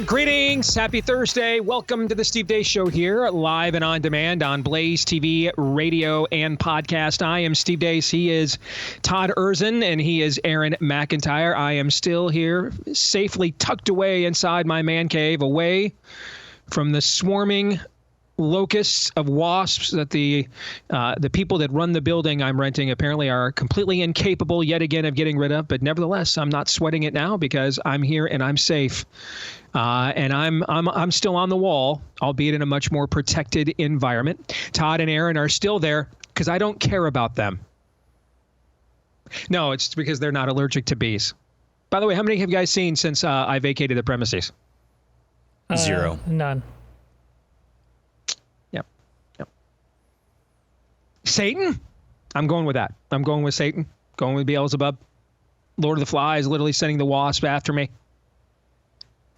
And greetings. Happy Thursday. Welcome to the Steve Deace Show here, live and on demand on Blaze TV, radio, and podcast. I am Steve Deace. He is Todd Erzin, and he is Aaron McIntyre. I am still here, safely tucked away inside my man cave, away from the swarming locusts of wasps that the people that run the building I'm renting apparently are completely incapable yet again of getting rid of. But nevertheless, I'm not sweating it now because I'm here and I'm safe. And I'm still on the wall, albeit in a much more protected environment. Todd and Aaron are still there because I don't care about them. No, it's because they're not allergic to bees. By the way, how many have you guys seen since I vacated the premises? Zero. None. Yep. Satan? I'm going with that. I'm going with Satan. Going with Beelzebub. Lord of the Flies literally sending the wasp after me.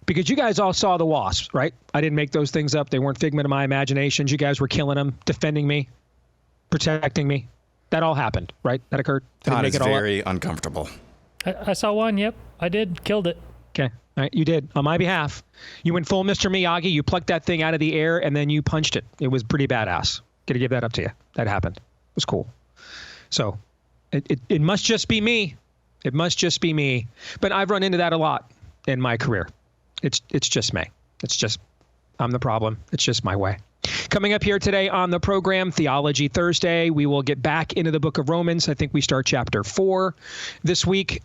Because you guys all saw the wasps, right? I didn't make those things up. They weren't figment of my imaginations. You guys were killing them, defending me, protecting me. That all happened, right? That occurred. Todd is very uncomfortable. I saw one. Yep, I did. Killed it. Okay. All right. You did. On my behalf. You went full Mr. Miyagi. You plucked that thing out of the air, and then you punched it. It was pretty badass. Got to give that up to you. That happened. It was cool. So it must just be me. It must just be me. But I've run into that a lot in my career. It's just me. It's just, I'm the problem. It's just my way. Coming up here today on the program, Theology Thursday, we will get back into the book of Romans. I think we start chapter 4 this week.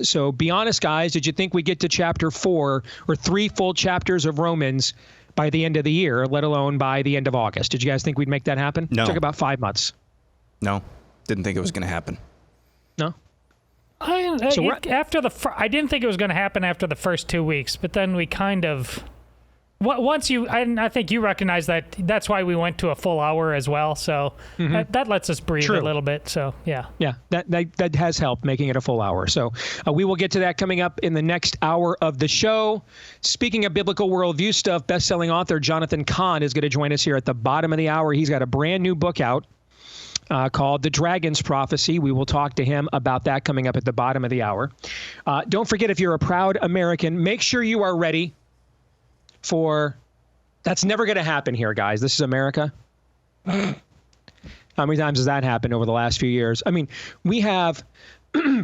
So be honest, guys. Did you think we get to chapter 4 or 3 full chapters of Romans by the end of the year, let alone by the end of August? Did you guys think we'd make that happen? No. It took about 5 months. No. Didn't think it was going to happen. No? I didn't think it was going to happen after the first 2 weeks, but then we kind of, once you, and I think you recognize that that's why we went to a full hour as well. So that lets us breathe a little bit. So yeah. Yeah, that has helped making it a full hour. So we will get to that coming up in the next hour of the show. Speaking of biblical worldview stuff, best-selling author Jonathan Cahn is going to join us here at the bottom of the hour. He's got a brand new book out called The Dragon's Prophecy. We will talk to him about that coming up at the bottom of the hour. Don't forget, if you're a proud American, make sure you are ready for, that's never going to happen here, guys. This is America. How many times has that happened over the last few years? I mean, we have,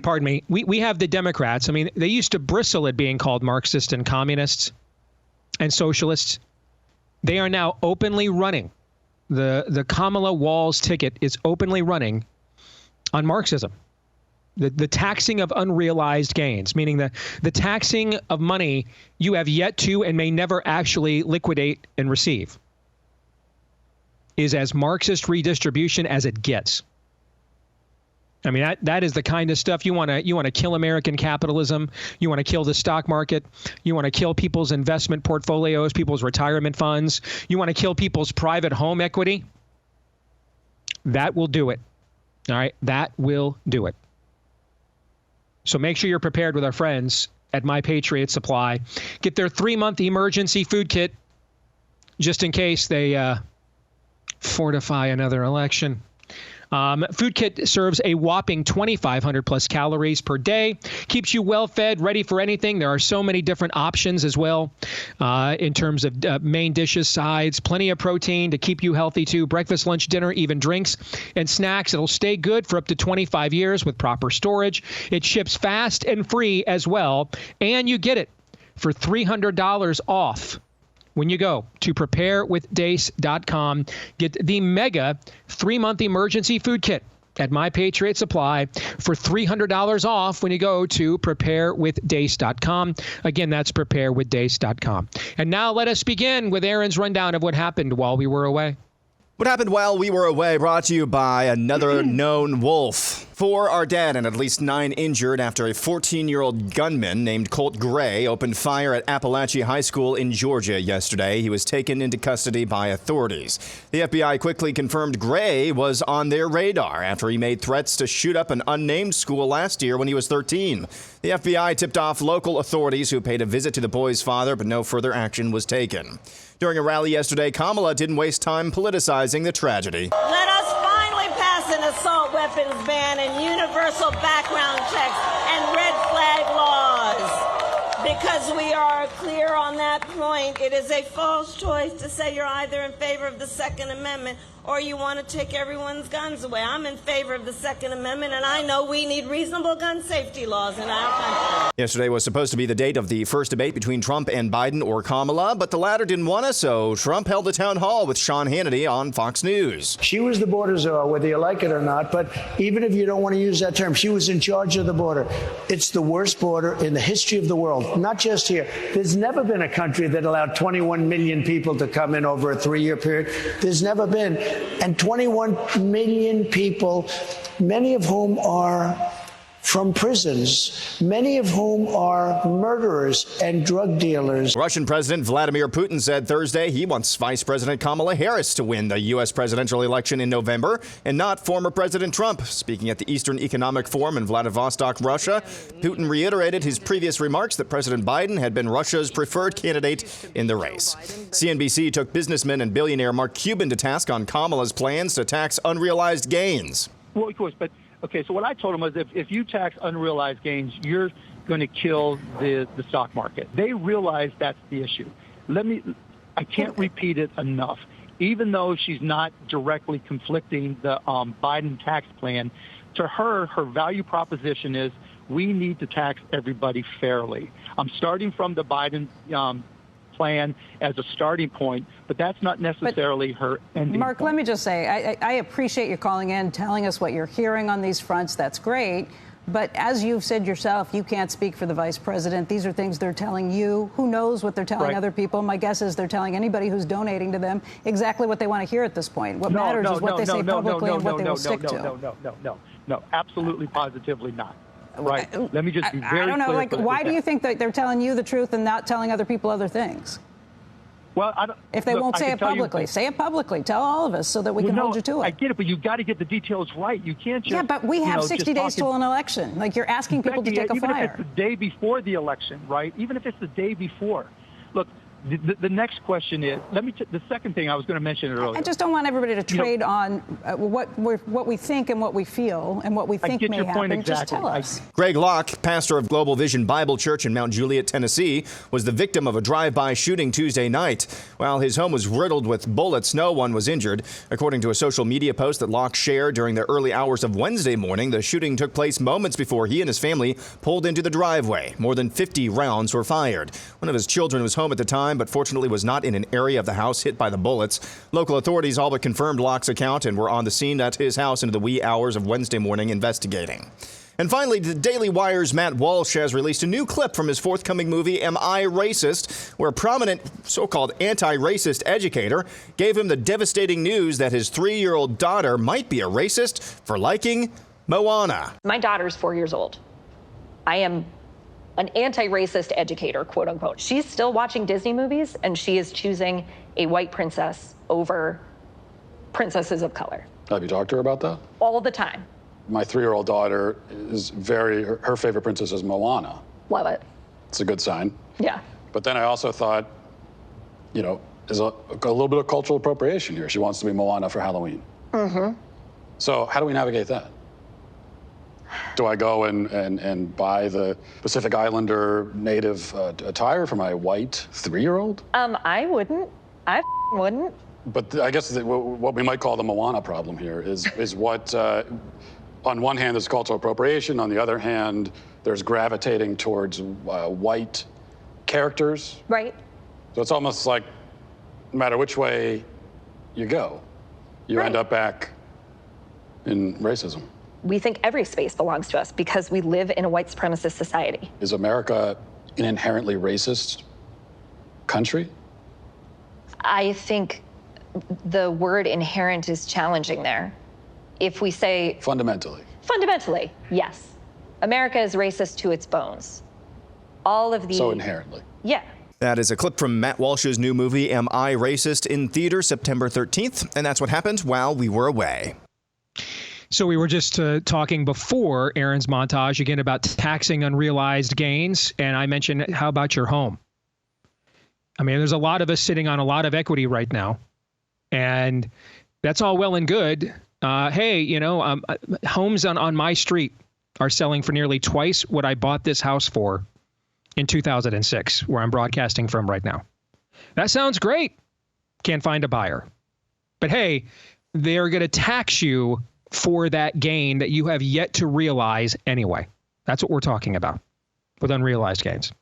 pardon me, we have the Democrats. I mean, they used to bristle at being called Marxists and communists and socialists. They are now openly running. The Kamala Walls ticket is openly running on Marxism. The taxing of unrealized gains, meaning the taxing of money you have yet to and may never actually liquidate and receive, is as Marxist redistribution as it gets. I mean, that is the kind of stuff you want to kill American capitalism. You want to kill the stock market. You want to kill people's investment portfolios, people's retirement funds. You want to kill people's private home equity. That will do it. All right. That will do it. So make sure you're prepared with our friends at My Patriot Supply. Get their 3-month emergency food kit just in case they fortify another election. Food kit serves a whopping 2,500 plus calories per day, keeps you well fed, ready for anything. There are so many different options as well in terms of main dishes, sides, plenty of protein to keep you healthy too. Breakfast, lunch, dinner, even drinks and snacks. It'll stay good for up to 25 years with proper storage. It ships fast and free as well. And you get it for $300 off. When you go to preparewithdace.com, get the mega 3-month emergency food kit at My Patriot Supply for $300 off when you go to preparewithdace.com. Again, that's preparewithdace.com. And now let us begin with Aaron's rundown of what happened while we were away. What happened while we were away brought to you by another known wolf. 4 are dead and at least 9 injured after a 14-year-old gunman named Colt Gray opened fire at Appalachia High School in Georgia yesterday. He was taken into custody by authorities. The FBI quickly confirmed Gray was on their radar after he made threats to shoot up an unnamed school last year when he was 13. The FBI tipped off local authorities who paid a visit to the boy's father, but no further action was taken. During a rally yesterday, Kamala didn't waste time politicizing the tragedy. Let us finally pass an assault weapons ban and universal background checks and red flag laws. Because we are clear on that point. It is a false choice to say you're either in favor of the Second Amendment or you want to take everyone's guns away. I'm in favor of the Second Amendment, and I know we need reasonable gun safety laws in our country. Yesterday was supposed to be the date of the first debate between Trump and Biden or Kamala, but the latter didn't want to, so Trump held a town hall with Sean Hannity on Fox News. She was the border czar, whether you like it or not, but even if you don't want to use that term, she was in charge of the border. It's the worst border in the history of the world, not just here. There's never been a country that allowed 21 million people to come in over a 3-year period. There's never been. And 21 million people, many of whom are from prisons, many of whom are murderers and drug dealers. Russian President Vladimir Putin said Thursday he wants Vice President Kamala Harris to win the U.S. presidential election in November and not former President Trump. Speaking at the Eastern Economic Forum in Vladivostok, Russia, Putin reiterated his previous remarks that President Biden had been Russia's preferred candidate in the race. CNBC took businessman and billionaire Mark Cuban to task on Kamala's plans to tax unrealized gains. Well, of course, but okay, so what I told them was if you tax unrealized gains, you're going to kill the stock market. They realize that's the issue. I can't repeat it enough. Even though she's not directly conflicting the Biden tax plan, to her value proposition is we need to tax everybody fairly. I'm starting from the Biden plan as a starting point, but that's not necessarily her ending Mark, point. let me just say, I appreciate you calling in, telling us what you're hearing on these fronts. That's great. But as you've said yourself, you can't speak for the vice president. These are things they're telling you. Who knows what they're telling other people? My guess is they're telling anybody who's donating to them exactly what they want to hear at this point. What matters is what they say publicly and what they will stick to. No, absolutely, positively not. Right. Let me just be very clear. I don't know. Like, why do you think that they're telling you the truth and not telling other people other things? Well, if they won't say it publicly, say it publicly. Tell all of us so that we can hold you to it. I get it, but you've got to get the details right. You can't just. Yeah, but we have 60 days till an election. Like, you're asking people to take a flyer. Even if it's the day before the election, right? Even if it's the day before. Look, the next question is, the second thing I was going to mention earlier. I just don't want everybody to trade on what we think and what we feel and what we think may happen. Point exactly. Just tell us. Greg Locke, pastor of Global Vision Bible Church in Mount Juliet, Tennessee, was the victim of a drive-by shooting Tuesday night. While his home was riddled with bullets, no one was injured. According to a social media post that Locke shared during the early hours of Wednesday morning, the shooting took place moments before he and his family pulled into the driveway. More than 50 rounds were fired. One of his children was home at the time, but fortunately was not in an area of the house hit by the bullets. Local authorities all but confirmed Locke's account and were on the scene at his house into the wee hours of Wednesday morning investigating. And finally, the Daily Wire's Matt Walsh has released a new clip from his forthcoming movie, Am I Racist?, where a prominent so-called anti-racist educator gave him the devastating news that his 3-year-old daughter might be a racist for liking Moana. My daughter's 4 years old. I am an anti-racist educator, quote unquote. She's still watching Disney movies, and she is choosing a white princess over princesses of color. Have you talked to her about that? All the time. My 3-year-old daughter is her favorite princess is Moana. Love it. It's a good sign. Yeah. But then I also thought, there's a little bit of cultural appropriation here. She wants to be Moana for Halloween. Mm-hmm. So how do we navigate that? Do I go and buy the Pacific Islander native attire for my white 3-year-old? I wouldn't. I wouldn't. But I guess what we might call the Moana problem here is what, on one hand, there's cultural appropriation. On the other hand, there's gravitating towards white characters. Right. So it's almost like no matter which way you go, you end up back in racism. We think every space belongs to us because we live in a white supremacist society. Is America an inherently racist country? I think the word inherent is challenging there. If we say... Fundamentally, yes. America is racist to its bones. All of the... So inherently. Yeah. That is a clip from Matt Walsh's new movie, Am I Racist?, in theaters September 13th. And that's what happened while we were away. So we were just talking before Aaron's montage again about taxing unrealized gains. And I mentioned, how about your home? I mean, there's a lot of us sitting on a lot of equity right now. And that's all well and good. Homes on my street are selling for nearly twice what I bought this house for in 2006, where I'm broadcasting from right now. That sounds great. Can't find a buyer. But hey, they're going to tax you for that gain that you have yet to realize anyway. That's what we're talking about with unrealized gains.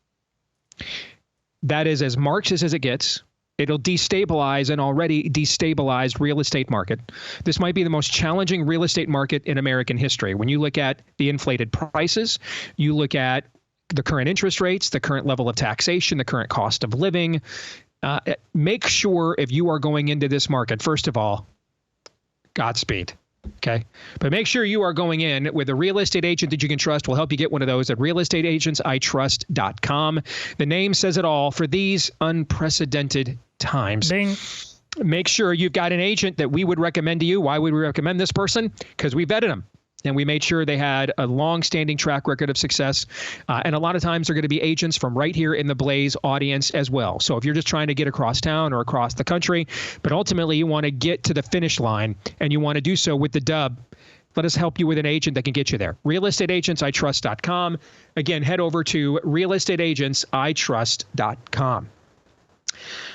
That is as Marxist as it gets. It'll destabilize an already destabilized real estate market. This might be the most challenging real estate market in American history. When you look at the inflated prices, you look at the current interest rates, the current level of taxation, the current cost of living. Make sure if you are going into this market, first of all, Godspeed. Okay. But make sure you are going in with a real estate agent that you can trust. We'll help you get one of those at realestateagentsitrust.com. The name says it all for these unprecedented times. Bing. Make sure you've got an agent that we would recommend to you. Why would we recommend this person? Because we vetted them. And we made sure they had a long-standing track record of success. And a lot of times they're going to be agents from right here in the Blaze audience as well. So if you're just trying to get across town or across the country, but ultimately you want to get to the finish line and you want to do so with the dub, let us help you with an agent that can get you there. realestateagentsitrust.com. Again, head over to realestateagentsitrust.com.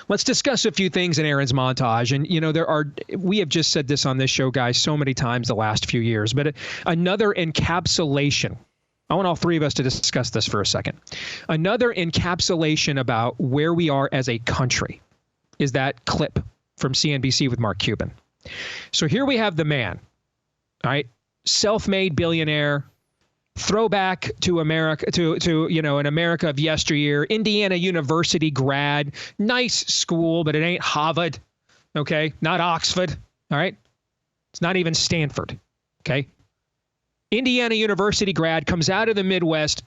Let's discuss a few things in Aaron's montage. And, you know, we have just said this on this show, guys, so many times the last few years, but another encapsulation. I want all three of us to discuss this for a second. Another encapsulation about where we are as a country is that clip from CNBC with Mark Cuban. So here we have the man, all right, self-made billionaire, throwback to America, to you know, an America of yesteryear, Indiana University grad, nice school, but it ain't Harvard, okay? Not Oxford, all right? It's not even Stanford, okay? Indiana University grad, comes out of the Midwest,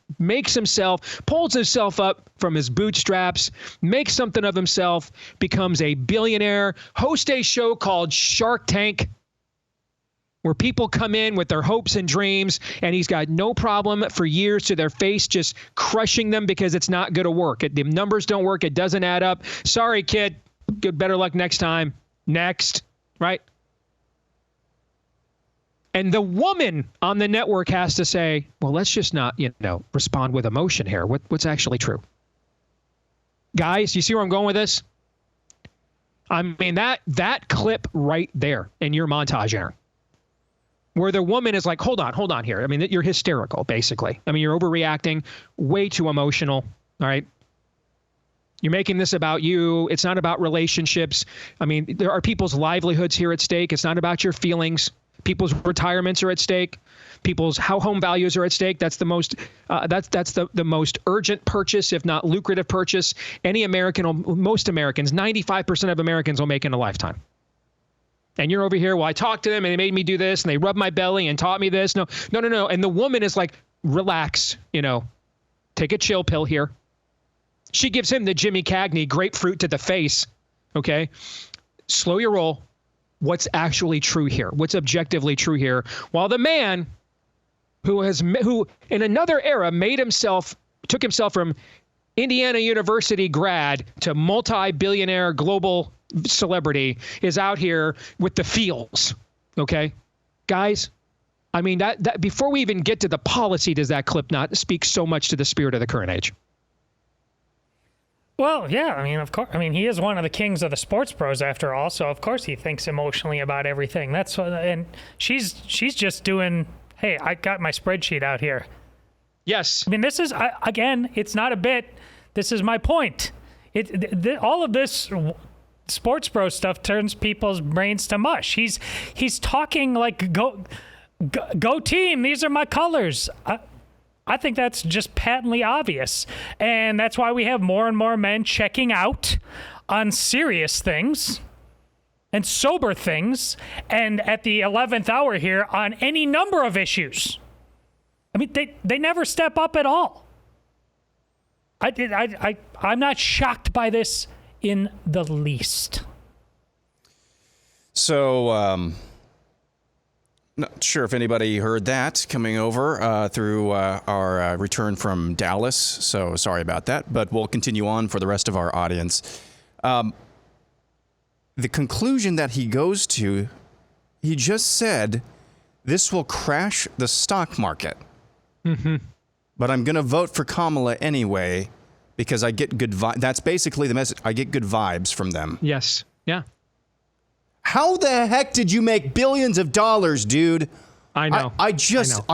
pulls himself up from his bootstraps, makes something of himself, becomes a billionaire, hosts a show called Shark Tank, where people come in with their hopes and dreams, and he's got no problem for years to their face just crushing them because it's not going to work. The numbers don't work. It doesn't add up. Sorry, kid. Good, better luck next time. Next, right? And the woman on the network has to say, well, let's just not, respond with emotion here. What's actually true? Guys, you see where I'm going with this? I mean, that clip right there in your montage, Aaron, where the woman is like, hold on here. I mean, you're hysterical, basically. I mean, you're overreacting, way too emotional, all right? You're making this about you. It's not about relationships. I mean, there are people's livelihoods here at stake. It's not about your feelings. People's retirements are at stake. People's home values are at stake. That's the most the most urgent purchase, if not lucrative purchase, any American, most Americans, 95% of Americans will make in a lifetime. And you're over here, well, I talked to them and they made me do this and they rubbed my belly and taught me this. No. And the woman is like, relax, take a chill pill here. She gives him the Jimmy Cagney grapefruit to the face. Okay. Slow your roll. What's actually true here? What's objectively true here? While the man who in another era took himself from Indiana University grad to multi-billionaire global celebrity is out here with the feels. Okay, guys, I mean, that before we even get to the policy, does that clip not speak so much to the spirit of the current age? Well, yeah, I mean, of course. I mean, he is one of the kings of the sports pros after all, so of course he thinks emotionally about everything. That's what, and she's just doing, hey, I got my spreadsheet out here. Yes. I mean, this is, again, it's not a bit. This is my point. All of this sports bro stuff turns people's brains to mush. He's talking like, go team, these are my colors. I think that's just patently obvious. And that's why we have more and more men checking out on serious things and sober things, and at the 11th hour here on any number of issues. I mean, they never step up at all. I'm not shocked by this in the least. So, not sure if anybody heard that coming over through our return from Dallas. So sorry about that, but we'll continue on for the rest of our audience. The conclusion that he goes to, he just said, this will crash the stock market. Mm-hmm. But I'm going to vote for Kamala anyway because I get good vibes. That's basically the message. I get good vibes from them. Yes. Yeah. How the heck did you make billions of dollars, dude? I know. I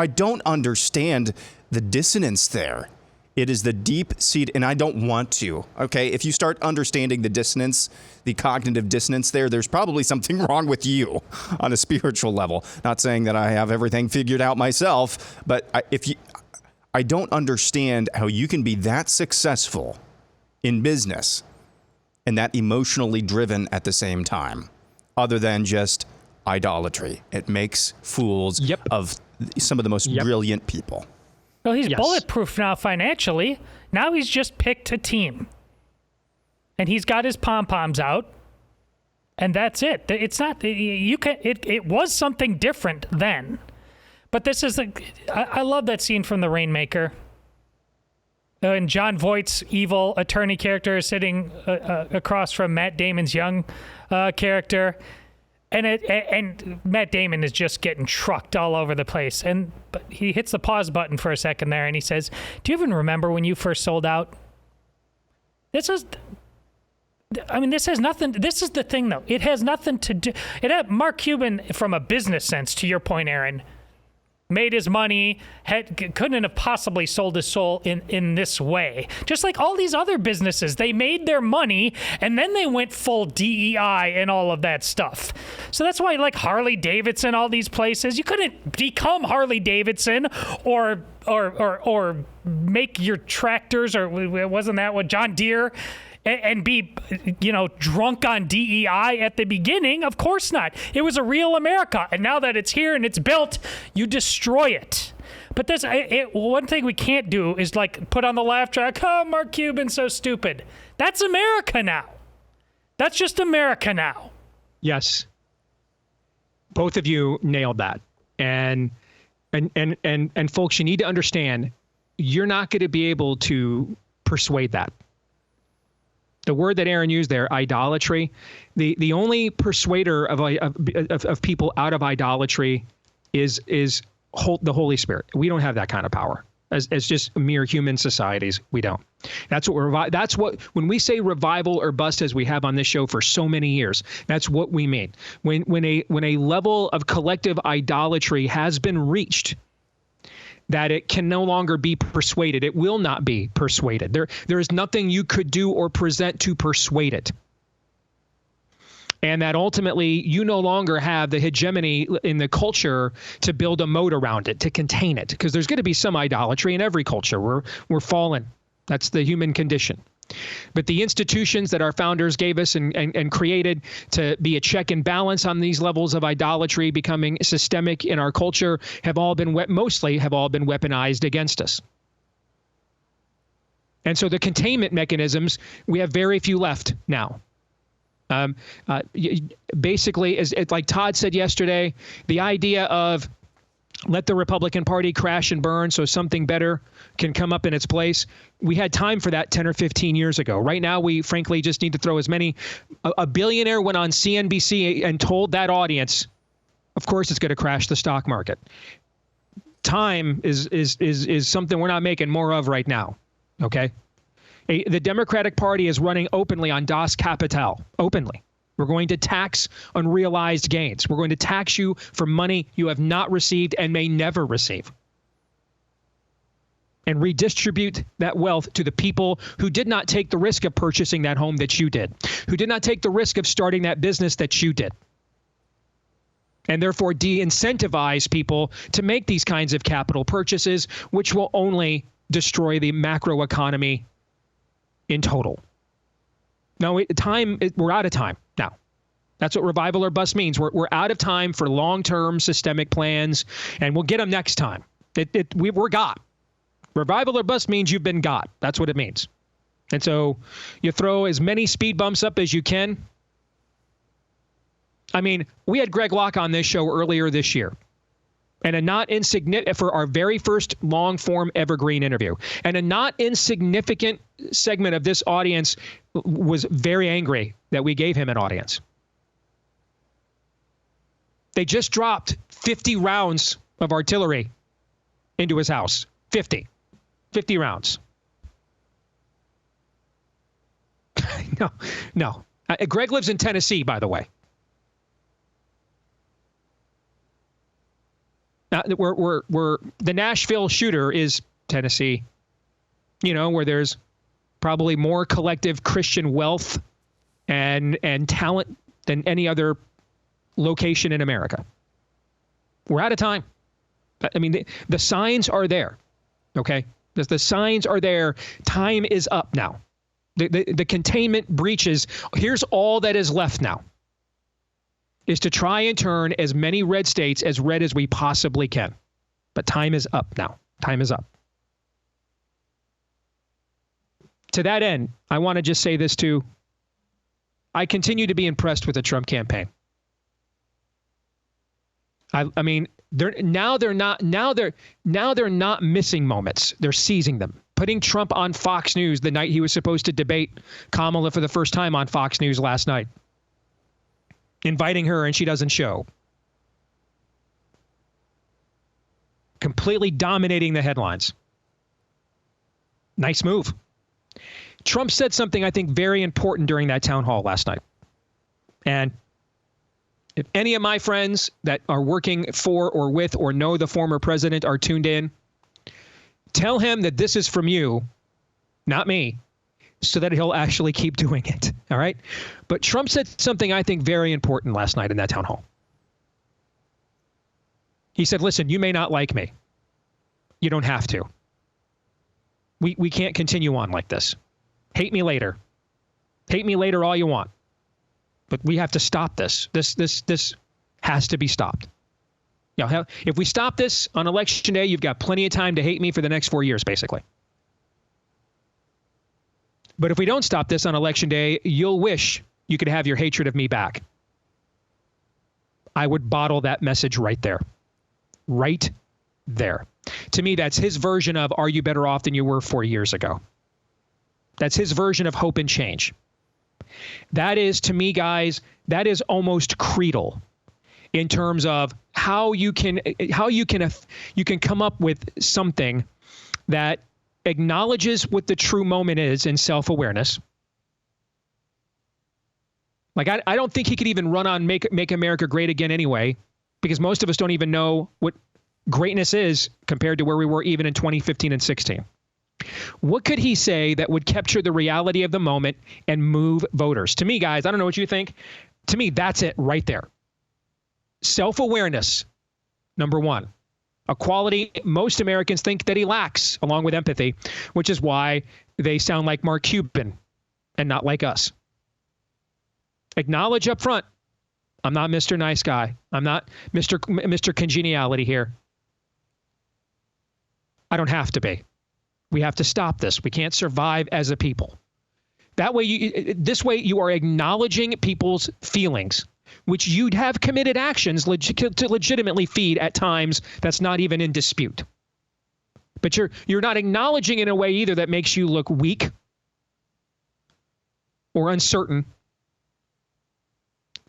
don't understand the dissonance there. It is the deep seat, and I don't want to. Okay, if you start understanding the dissonance, the cognitive dissonance there's probably something wrong with you on a spiritual level. Not saying that I have everything figured out myself, but I don't understand how you can be that successful in business and that emotionally driven at the same time, other than just idolatry. It makes fools of some of the most brilliant people. Well, he's bulletproof now financially. Now he's just picked a team. And he's got his pom-poms out. And that's it. It's not, it was something different then. But this is, I love that scene from The Rainmaker. And Jon Voight's evil attorney character is sitting across from Matt Damon's young character. And Matt Damon is just getting trucked all over the place. But he hits the pause button for a second there, and he says, "Do you even remember when you first sold out?" This has nothing. This is the thing, though. It has nothing to do. Mark Cuban, from a business sense, to your point, Aaron, made his money, couldn't have possibly sold his soul in this way. Just like all these other businesses, they made their money and then they went full DEI and all of that stuff. So that's why, like Harley Davidson, all these places, you couldn't become Harley Davidson or make your tractors, or wasn't that what John Deere, and be, drunk on DEI at the beginning. Of course not. It was a real America. And now that it's here and it's built, you destroy it. But one thing we can't do is put on the laugh track, "Oh, Mark Cuban's so stupid." That's America now. That's just America now. Yes. Both of you nailed that. And folks, you need to understand, you're not going to be able to persuade that. The word that Aaron used there, idolatry, the only persuader of people out of idolatry is the Holy Spirit. We don't have that kind of power as just mere human societies. We don't. That's what when we say revival or bust, as we have on this show for so many years, that's what we mean. When a level of collective idolatry has been reached, that it can no longer be persuaded. It will not be persuaded. There is nothing you could do or present to persuade it. And that ultimately you no longer have the hegemony in the culture to build a moat around it, to contain it. Because there's going to be some idolatry in every culture. We're fallen. That's the human condition. But the institutions that our founders gave us and created to be a check and balance on these levels of idolatry becoming systemic in our culture have all been weaponized against us. And so the containment mechanisms, we have very few left now. Basically, like Todd said yesterday, the idea of let the Republican Party crash and burn so something better can come up in its place. We had time for that 10 or 15 years ago. Right now, we frankly just need to throw as many. A billionaire went on CNBC and told that audience, of course, it's going to crash the stock market. Time is something we're not making more of right now. Okay. The Democratic Party is running openly on Das Kapital, openly. We're going to tax unrealized gains. We're going to tax you for money you have not received and may never receive, and redistribute that wealth to the people who did not take the risk of purchasing that home that you did, who did not take the risk of starting that business that you did, and therefore de-incentivize people to make these kinds of capital purchases, which will only destroy the macroeconomy in total. No, we're out of time now. That's what revival or bust means. We're out of time for long-term systemic plans, and we'll get them next time. We're got. Revival or bust means you've been got. That's what it means. And so you throw as many speed bumps up as you can. I mean, we had Greg Locke on this show earlier this year, and a not insignificant for our very first long-form evergreen interview. And a not insignificant segment of this audience was very angry that we gave him an audience. They just dropped 50 rounds of artillery into his house. 50 rounds. No. Greg lives in Tennessee, by the way. We're the Nashville shooter is Tennessee, where there's probably more collective Christian wealth and talent than any other location in America. We're out of time. I mean, the signs are there. Okay, the signs are there. Time is up now. The containment breaches. Here's all that is left now. Is to try and turn as many red states as red as we possibly can. But time is up now. Time is up. To that end, I want to just say this too. I continue to be impressed with the Trump campaign. I mean, they're not missing moments. They're seizing them. Putting Trump on Fox News the night he was supposed to debate Kamala for the first time on Fox News last night. Inviting her and she doesn't show. Completely dominating the headlines. Nice move. Trump said something I think very important during that town hall last night. And if any of my friends that are working for or with or know the former president are tuned in, tell him that this is from you, not me, so that he'll actually keep doing it. All right. But Trump said something I think very important last night in that town hall. He said, listen, you may not like me. You don't have to. We can't continue on like this. Hate me later. Hate me later all you want. But we have to stop this. This has to be stopped. If we stop this on Election Day, you've got plenty of time to hate me for the next 4 years, basically. But if we don't stop this on Election Day, you'll wish you could have your hatred of me back. I would bottle that message right there. Right there. To me, that's his version of, are you better off than you were 4 years ago? That's his version of hope and change. That is, to me, guys, that is almost creedal in terms of how you can come up with something that acknowledges what the true moment is in self-awareness. Like, I don't think he could even run on Make America Great Again anyway, because most of us don't even know what greatness is compared to where we were even in 2015 and 16. What could he say that would capture the reality of the moment and move voters? To me, guys, I don't know what you think. To me, that's it right there. Self-awareness, number one. A quality most Americans think that he lacks, along with empathy, which is why they sound like Mark Cuban and not like us. Acknowledge up front, I'm not Mr. Nice Guy. I'm not Mr. Congeniality here. I don't have to be. We have to stop this. We can't survive as a people. That way, this way you are acknowledging people's feelings, which you'd have committed actions to legitimately feed at times that's not even in dispute. But you're not acknowledging in a way either that makes you look weak or uncertain,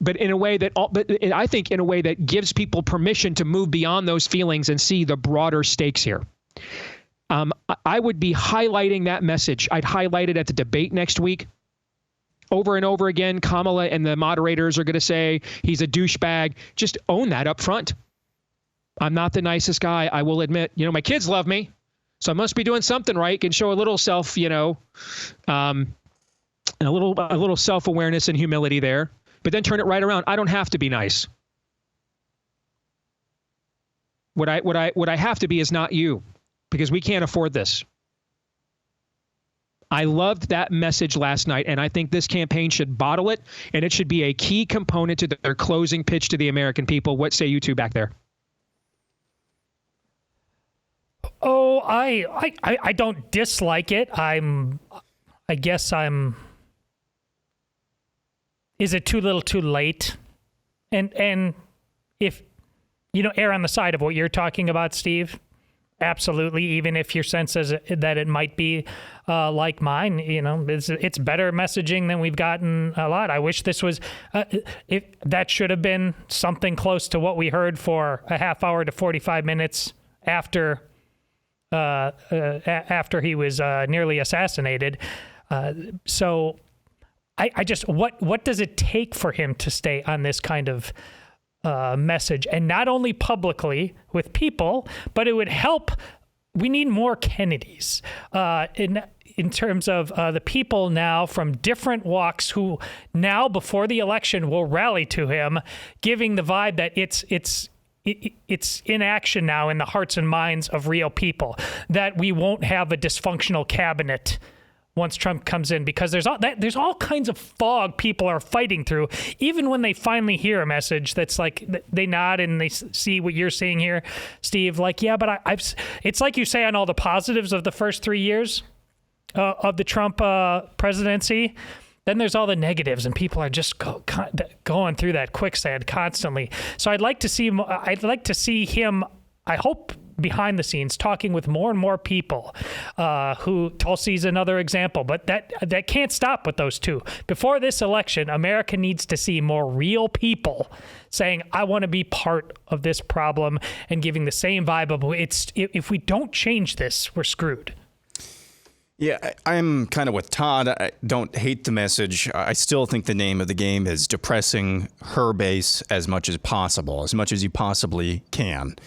but in a way that I think in a way that gives people permission to move beyond those feelings and see the broader stakes here. I would be highlighting that message. I'd highlight it at the debate next week. Over and over again, Kamala and the moderators are going to say he's a douchebag. Just own that up front. I'm not the nicest guy, I will admit. My kids love me, so I must be doing something right. Can show a little self, and a little self-awareness and humility there. But then turn it right around. I don't have to be nice. What I have to be is not you, because we can't afford this. I loved that message last night, and I think this campaign should bottle it, and it should be a key component to their closing pitch to the American people. What say you two back there? Oh, I don't dislike it. Is it too little too late? And if, err on the side of what you're talking about, Steve, absolutely. Even if your sense is that it might be like mine, it's better messaging than we've gotten a lot. I wish this was, that should have been something close to what we heard for a half hour to 45 minutes after he was nearly assassinated. So I just, what does it take for him to stay on this kind of message, and not only publicly with people, but it would help. We need more Kennedys in terms of the people now from different walks who now before the election will rally to him, giving the vibe that it's in action now in the hearts and minds of real people, that we won't have a dysfunctional cabinet once Trump comes in, because there's all kinds of fog people are fighting through, even when they finally hear a message that's like, they nod and they see what you're seeing here, Steve, like, yeah, but it's like you say on all the positives of the first 3 years of the Trump presidency, then there's all the negatives, and people are just going through that quicksand constantly. So I'd like to see him, I hope, behind the scenes, talking with more and more people who Tulsi's another example, but that can't stop with those two. Before this election, America needs to see more real people saying, I want to be part of this problem, and giving the same vibe of, if we don't change this, we're screwed. Yeah, I'm kind of with Todd. I don't hate the message. I still think the name of the game is depressing her base as much as possible, as much as you possibly can.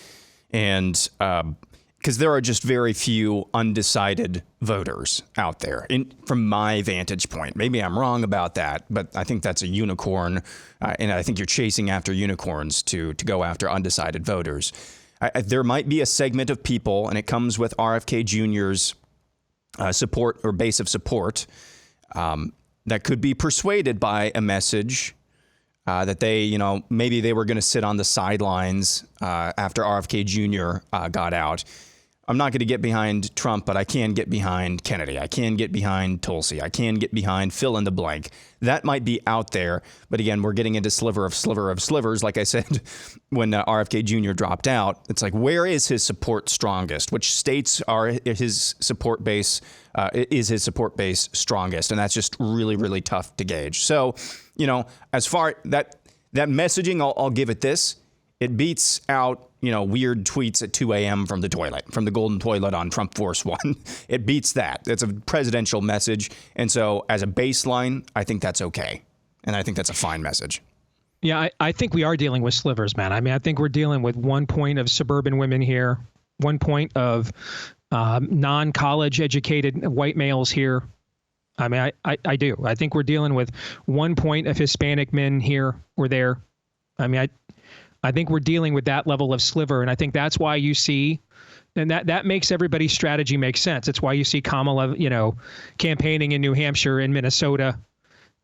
And because there are just very few undecided voters out there, from my vantage point. Maybe I'm wrong about that, but I think that's a unicorn. And I think you're chasing after unicorns to go after undecided voters. There might be a segment of people, and it comes with RFK Jr.'s support or base of support, that could be persuaded by a message that they, maybe they were going to sit on the sidelines after RFK Jr. Got out. I'm not going to get behind Trump, but I can get behind Kennedy. I can get behind Tulsi. I can get behind fill in the blank. That might be out there. But again, we're getting into sliver of slivers. Like I said, when RFK Jr. dropped out, it's like, where is his support strongest? Which states are his support base? Is his support base strongest? And that's just really, really tough to gauge. So, as far that messaging, I'll give it this. It beats out, weird tweets at 2 a.m. from the toilet, from the golden toilet on Trump Force One. It beats that. It's a presidential message. And so as a baseline, I think that's okay. And I think that's a fine message. Yeah, I think we are dealing with slivers, man. I mean, I think we're dealing with 1 point of suburban women here, 1 point of non-college educated white males here. I mean, I do. I think we're dealing with 1 point of Hispanic men here or there. I mean, I think we're dealing with that level of sliver. And I think that's why you see, and that makes everybody's strategy make sense. It's why you see Kamala, campaigning in New Hampshire and Minnesota,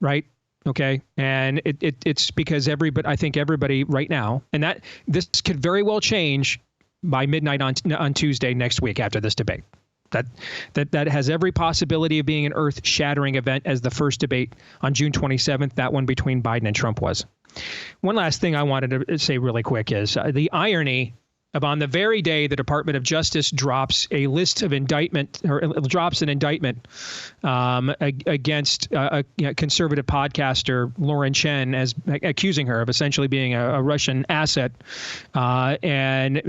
right? Okay. And it's because I think everybody right now, and that this could very well change by midnight on Tuesday next week after this debate. That has every possibility of being an earth-shattering event as the first debate on June 27th, that one between Biden and Trump was. One last thing I wanted to say really quick is the irony of, on the very day the Department of Justice drops an indictment against a conservative podcaster, Lauren Chen, as accusing her of essentially being a Russian asset, and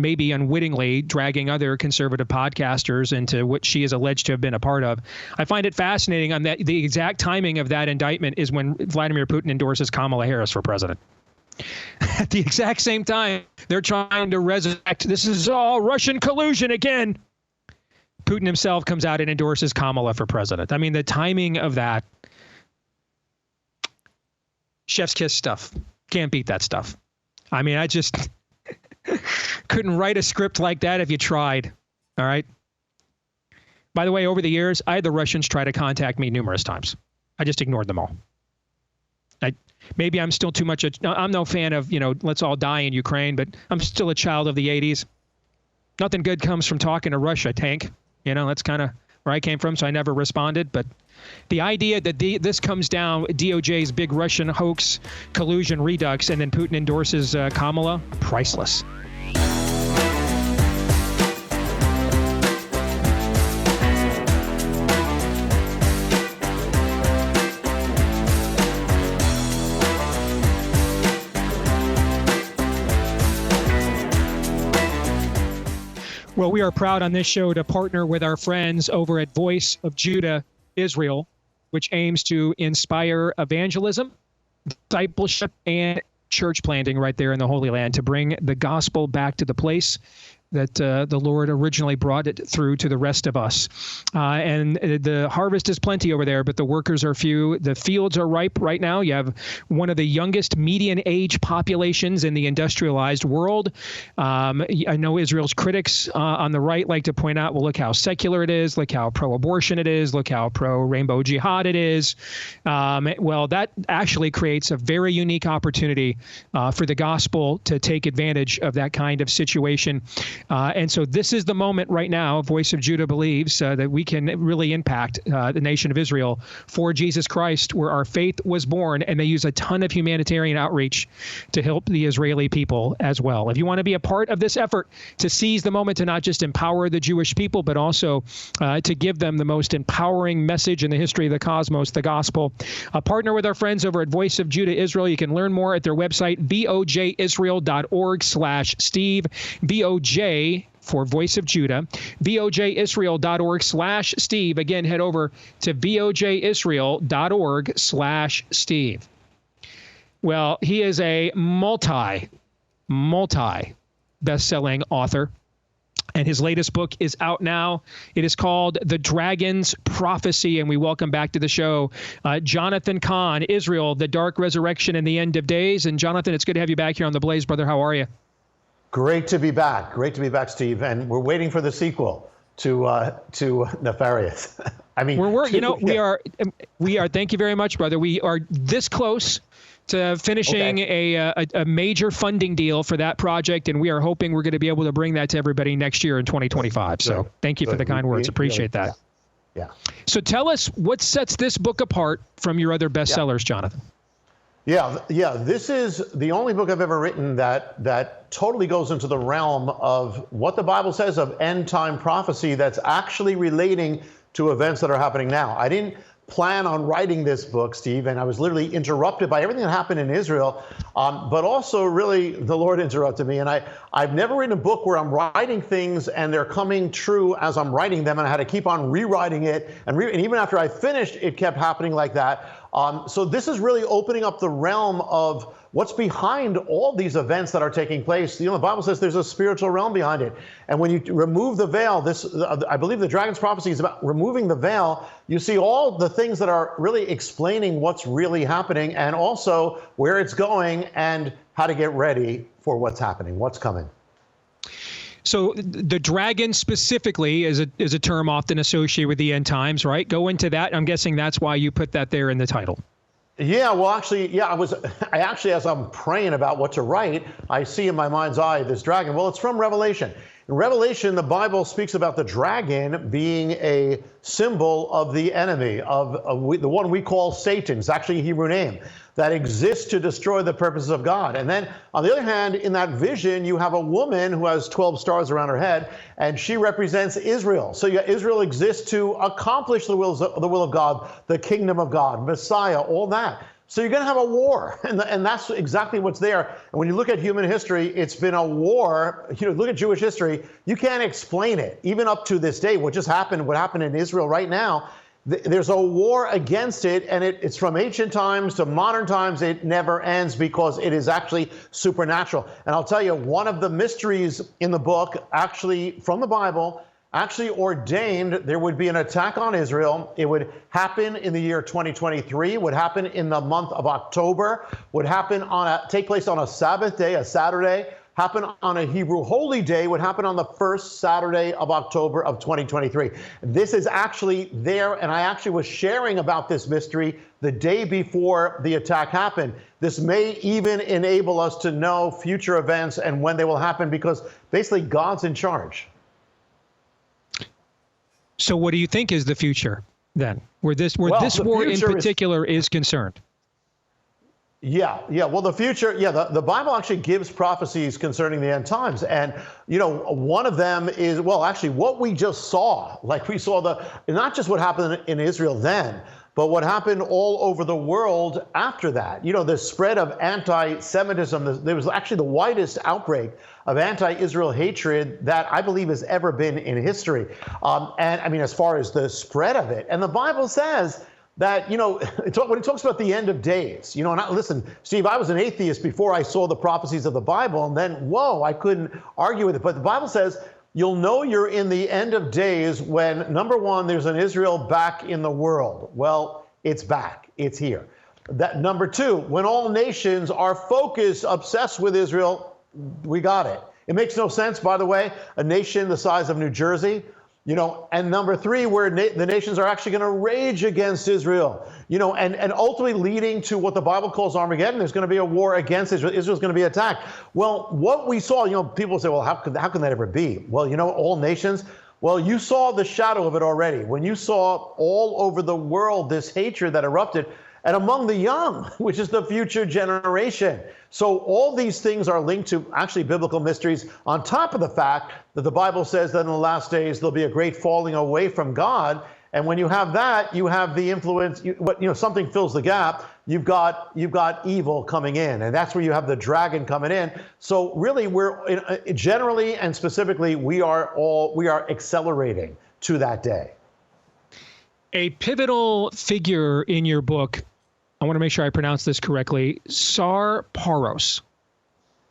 maybe unwittingly dragging other conservative podcasters into what she is alleged to have been a part of. I find it fascinating on that the exact timing of that indictment is when Vladimir Putin endorses Kamala Harris for president. At the exact same time, they're trying to resurrect, this is all Russian collusion again. Putin himself comes out and endorses Kamala for president. I mean, the timing of that, chef's kiss stuff. Can't beat that stuff. I mean, I just couldn't write a script like that if you tried. All right. By the way, over the years, I had the Russians try to contact me numerous times. I just ignored them all. Maybe I'm still too much. I'm no fan of, let's all die in Ukraine, but I'm still a child of the 80s. Nothing good comes from talking to Russia, tank. That's kind of where I came from, so I never responded. But the idea that this comes down, DOJ's big Russian hoax, collusion redux, and then Putin endorses Kamala, priceless. Well, we are proud on this show to partner with our friends over at Voice of Judah Israel. which aims to inspire evangelism, discipleship, and church planting right there in the Holy Land to bring the gospel back to the place that the Lord originally brought it through to the rest of us. And the harvest is plenty over there, but the workers are few. The fields are ripe right now. You have one of the youngest median age populations in the industrialized world. I know Israel's critics on the right like to point out, well, look how secular it is. Look how pro-abortion it is. Look how pro-rainbow jihad it is. Well, that actually creates a very unique opportunity for the gospel to take advantage of that kind of situation. And so this is the moment right now, Voice of Judah believes, that we can really impact the nation of Israel for Jesus Christ, where our faith was born, and they use a ton of humanitarian outreach to help the Israeli people as well. If you want to be a part of this effort to seize the moment to not just empower the Jewish people, but also to give them the most empowering message in the history of the cosmos, the gospel, partner with our friends over at Voice of Judah Israel. You can learn more at their website, vojisrael.org/Steve, VOJ for Voice of Judah, vojisrael.org/Steve. Again, head over to vojisrael.org/Steve. Well, he is a multi best-selling author, and his latest book is out now. It is called The Dragon's Prophecy, and we welcome back to the show Jonathan Cahn, Israel, the Dark Resurrection and the End of Days. And Jonathan, it's good to have you back here on The Blaze, brother. How are you? Great to be back. Great to be back, Steve. And we're waiting for the sequel to Nefarious. I mean, we are. Thank you very much, brother. We are this close to finishing a major funding deal for that project, and we are hoping we're going to be able to bring that to everybody next year in 2025. So thank you for the kind words. Appreciate that. Yeah. So tell us what sets this book apart from your other bestsellers, Jonathan. Yeah. This is the only book I've ever written that totally goes into the realm of what the Bible says of end time prophecy that's actually relating to events that are happening now. I didn't plan on writing this book, Steve, and I was literally interrupted by everything that happened in Israel, but also really the Lord interrupted me. And I've never written a book where I'm writing things and they're coming true as I'm writing them, and I had to keep on rewriting it. And even after I finished, it kept happening like that. So this is really opening up the realm of what's behind all these events that are taking place. The Bible says there's a spiritual realm behind it. And when you remove the veil, I believe the Dragon's Prophecy is about removing the veil. You see all the things that are really explaining what's really happening, and also where it's going and how to get ready for what's happening, what's coming. So the dragon specifically is a term often associated with the end times, right? Go into that. I'm guessing that's why you put that there in the title. Yeah, well, actually, as I'm praying about what to write, I see in my mind's eye this dragon. Well, it's from Revelation. In Revelation, the Bible speaks about the dragon being a symbol of the enemy, of the one we call Satan. It's actually a Hebrew name that exists to destroy the purposes of God. And then, on the other hand, in that vision, you have a woman who has 12 stars around her head, and she represents Israel. So Israel exists to accomplish the will of God, the kingdom of God, Messiah, all that. So you're going to have a war, and that's exactly what's there. And when you look at human history, it's been a war. Look at Jewish history. You can't explain it, even up to this day. What happened in Israel right now, there's a war against it, and it's from ancient times to modern times. It never ends because it is actually supernatural. And I'll tell you, one of the mysteries in the book, actually from the Bible, actually ordained there would be an attack on Israel. It would happen in the year 2023, would happen in the month of October, would take place on a Sabbath day, a Saturday, happen on a Hebrew holy day, would happen on the first Saturday of October of 2023. This is actually there, and I actually was sharing about this mystery the day before the attack happened. This may even enable us to know future events and when they will happen, because basically God's in charge. So what do you think is the future then, where this war in particular is concerned? Yeah. Well, the future, the Bible actually gives prophecies concerning the end times. And, one of them is, actually what we just saw, like we saw not just what happened in Israel then, but what happened all over the world after that. The spread of anti-Semitism, there was actually the widest outbreak of anti-Israel hatred that I believe has ever been in history. And I mean, as far as the spread of it, and the Bible says that, when it talks about the end of days, and listen, Steve, I was an atheist before I saw the prophecies of the Bible, and then, I couldn't argue with it. But the Bible says, you'll know you're in the end of days when, number one, there's an Israel back in the world. Well, it's back. It's here. That number two, when all nations are focused, obsessed with Israel, we got it. It makes no sense, by the way, a nation the size of New Jersey, and number three, where the nations are actually going to rage against Israel, and ultimately leading to what the Bible calls Armageddon. There's going to be a war against Israel. Israel's going to be attacked. Well, what we saw, people say, well, how can that ever be? Well, all nations. Well, you saw the shadow of it already. When you saw all over the world this hatred that erupted, and among the young, which is the future generation. So all these things are linked to actually biblical mysteries, on top of the fact that the Bible says that in the last days there'll be a great falling away from God. And when you have that, you have the influence, something fills the gap. You've got evil coming in, and that's where you have the dragon coming in. So really, we're generally and specifically, we are accelerating to that day. A pivotal figure in your book, I want to make sure I pronounce this correctly, Tsar Paros.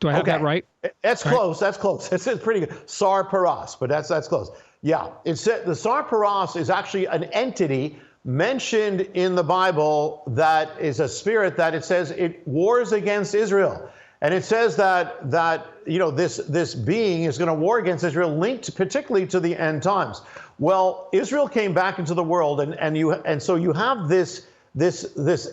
Do I have that right? That's close. That's close. It's pretty good. Tsar Paros, but that's close. Yeah, the Tsar Paros is actually an entity mentioned in the Bible that is a spirit that it says it wars against Israel. And it says that this being is going to war against Israel, linked particularly to the end times. Well, Israel came back into the world, and so you have this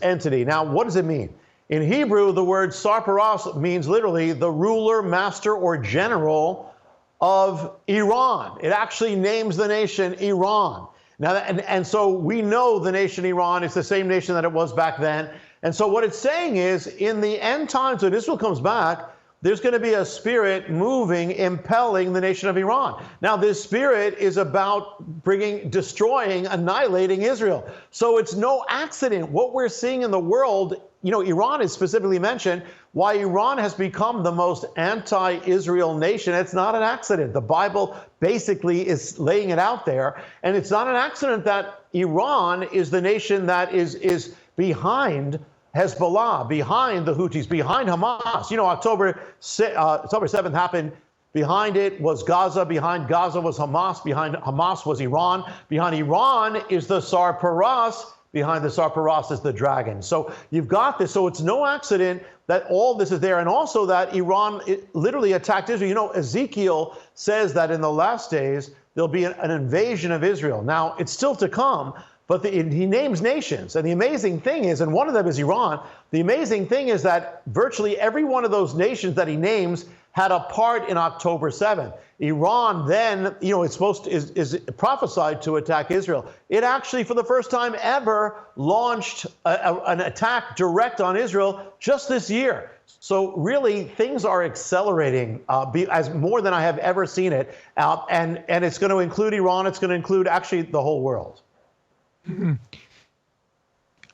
entity. Now, what does it mean? In Hebrew, the word Tsar Paros means literally the ruler, master, or general of Iran. It actually names the nation Iran. Now, and so we know the nation Iran is the same nation that it was back then. And so what it's saying is, in the end times, when Israel comes back, there's going to be a spirit moving, impelling the nation of Iran. Now, this spirit is about destroying, annihilating Israel. So it's no accident. What we're seeing in the world, Iran is specifically mentioned, why Iran has become the most anti-Israel nation. It's not an accident. The Bible basically is laying it out there. And it's not an accident that Iran is the nation that is behind Hezbollah, behind the Houthis, behind Hamas. October 7th happened. Behind it was Gaza. Behind Gaza was Hamas. Behind Hamas was Iran. Behind Iran is the Tsar Paros. Behind the Tsar Paros is the dragon. So you've got this. So it's no accident that all this is there. And also that Iran literally attacked Israel. Ezekiel says that in the last days, there'll be an invasion of Israel. Now, it's still to come. But he names nations. And the amazing thing is, and one of them is Iran, the amazing thing is that virtually every one of those nations that he names had a part in October 7th. Iran then, is prophesied to attack Israel. It actually, for the first time ever, launched an attack direct on Israel just this year. So really, things are accelerating as more than I have ever seen it. And it's going to include Iran. It's going to include actually the whole world.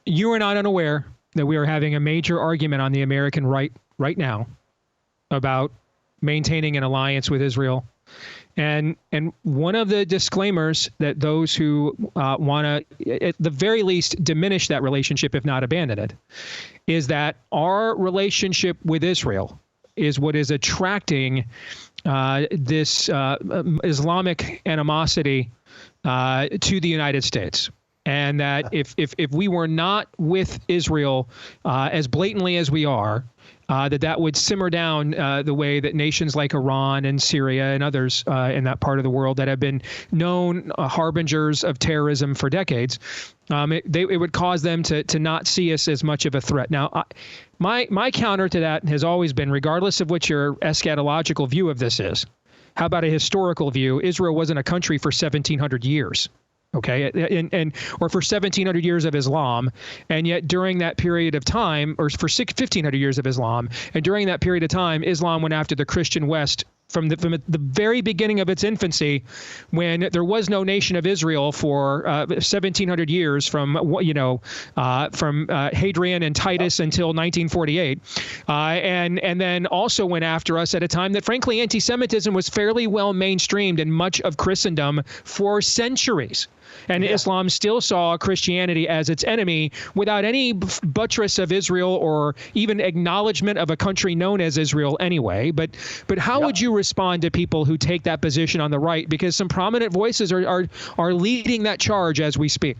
You are not unaware that we are having a major argument on the American right now about maintaining an alliance with Israel. And one of the disclaimers that those who want to, at the very least, diminish that relationship, if not abandon it, is that our relationship with Israel is what is attracting this Islamic animosity to the United States. And that if we were not with Israel as blatantly as we are, that would simmer down the way that nations like Iran and Syria and others in that part of the world that have been known harbingers of terrorism for decades, it would cause them to not see us as much of a threat. Now, my counter to that has always been, regardless of what your eschatological view of this is, how about a historical view? Israel wasn't a country for 1,700 years. Okay, or for 1,700 years of Islam, and yet during that period of time, or for 1,500 years of Islam, and during that period of time, Islam went after the Christian West from the very beginning of its infancy, when there was no nation of Israel for 1,700 years, from Hadrian and Titus until 1948, and then also went after us at a time that, frankly, anti-Semitism was fairly well mainstreamed in much of Christendom for centuries. And Islam still saw Christianity as its enemy without any buttress of Israel or even acknowledgement of a country known as Israel anyway. But how would you respond to people who take that position on the right? Because some prominent voices are leading that charge as we speak.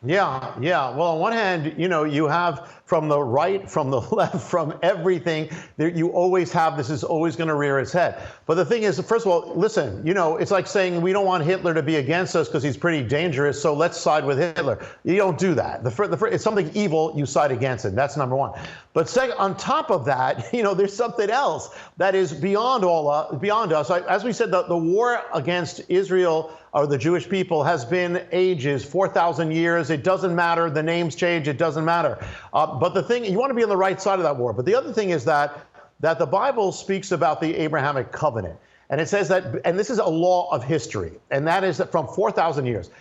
Yeah. Well, on one hand, you have from the right, from the left, from everything, you always have, this is always going to rear its head. But the thing is, first of all, listen, it's like saying we don't want Hitler to be against us because he's pretty dangerous, so let's side with Hitler. You don't do that. It's something evil, you side against it. That's number one. But second, on top of that, there's something else that is beyond us. As we said, the war against Israel or the Jewish people has been ages, 4,000 years. It doesn't matter. The names change. It doesn't matter. But the thing, you want to be on the right side of that war. But the other thing is that the Bible speaks about the Abrahamic covenant. And it says that, and this is a law of history, and that is that from 4,000 years,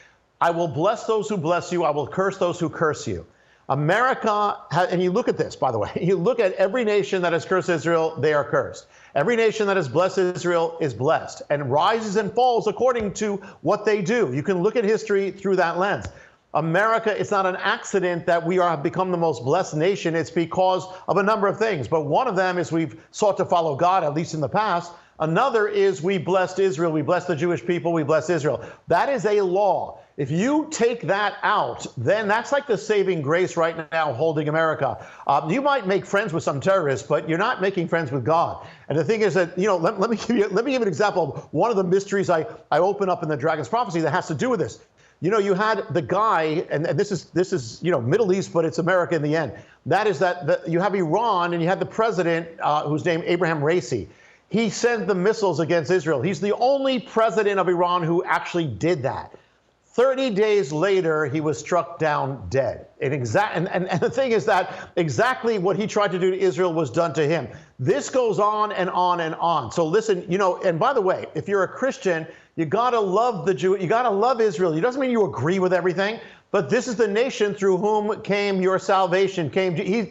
I will bless those who bless you. I will curse those who curse you. America, and you look at this, by the way, you look at every nation that has cursed Israel, they are cursed. Every nation that has blessed Israel is blessed and rises and falls according to what they do. You can look at history through that lens. America, it's not an accident that we have become the most blessed nation. It's because of a number of things. But one of them is we've sought to follow God, at least in the past. Another is we blessed Israel. We blessed the Jewish people. We blessed Israel. That is a law. If you take that out, then that's like the saving grace right now holding America. You might make friends with some terrorists, but you're not making friends with God. And the thing is that, let me give you an example of one of the mysteries I open up in the Dragon's Prophecy that has to do with this. You had the guy, and this is Middle East, but it's America in the end. That is that you have Iran, and you have the president who's named Abraham Raisi. He sent the missiles against Israel. He's the only president of Iran who actually did that. 30 days later, he was struck down dead. And the thing is that exactly what he tried to do to Israel was done to him. This goes on and on and on. So listen, and by the way, if you're a Christian, you got to love the Jew. You got to love Israel. It doesn't mean you agree with everything, but this is the nation through whom came your salvation.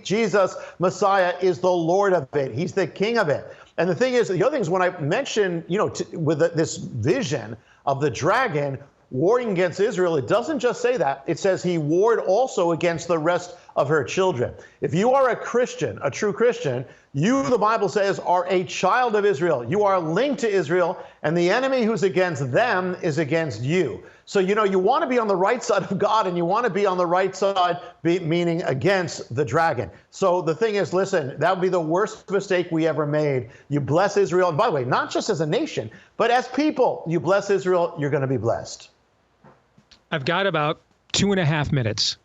Jesus, Messiah, is the Lord of it. He's the King of it. And the thing is, the other thing is when I mentioned, with this vision of the dragon warring against Israel, it doesn't just say that. It says he warred also against the rest of her children. If you are a Christian, a true Christian, you, the Bible says, are a child of Israel. You are linked to Israel, and the enemy who's against them is against you. So, you want to be on the right side of God, and you want to be on the right side, meaning against the dragon. So the thing is, listen, that would be the worst mistake we ever made. You bless Israel. And by the way, not just as a nation, but as people, you bless Israel, you're going to be blessed. I've got about 2.5 minutes.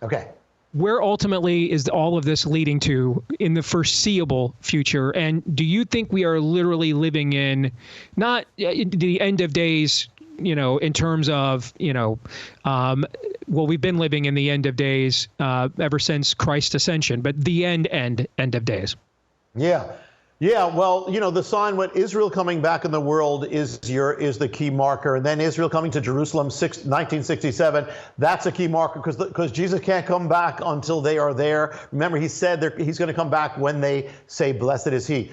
Okay. Where ultimately is all of this leading to in the foreseeable future? And do you think we are literally living in not the end of days, in terms of, we've been living in the end of days ever since Christ's ascension, but the end of days? Yeah, well, the sign when Israel coming back in the world is the key marker. And then Israel coming to Jerusalem 1967, that's a key marker because Jesus can't come back until they are there. Remember, he said he's going to come back when they say, blessed is he.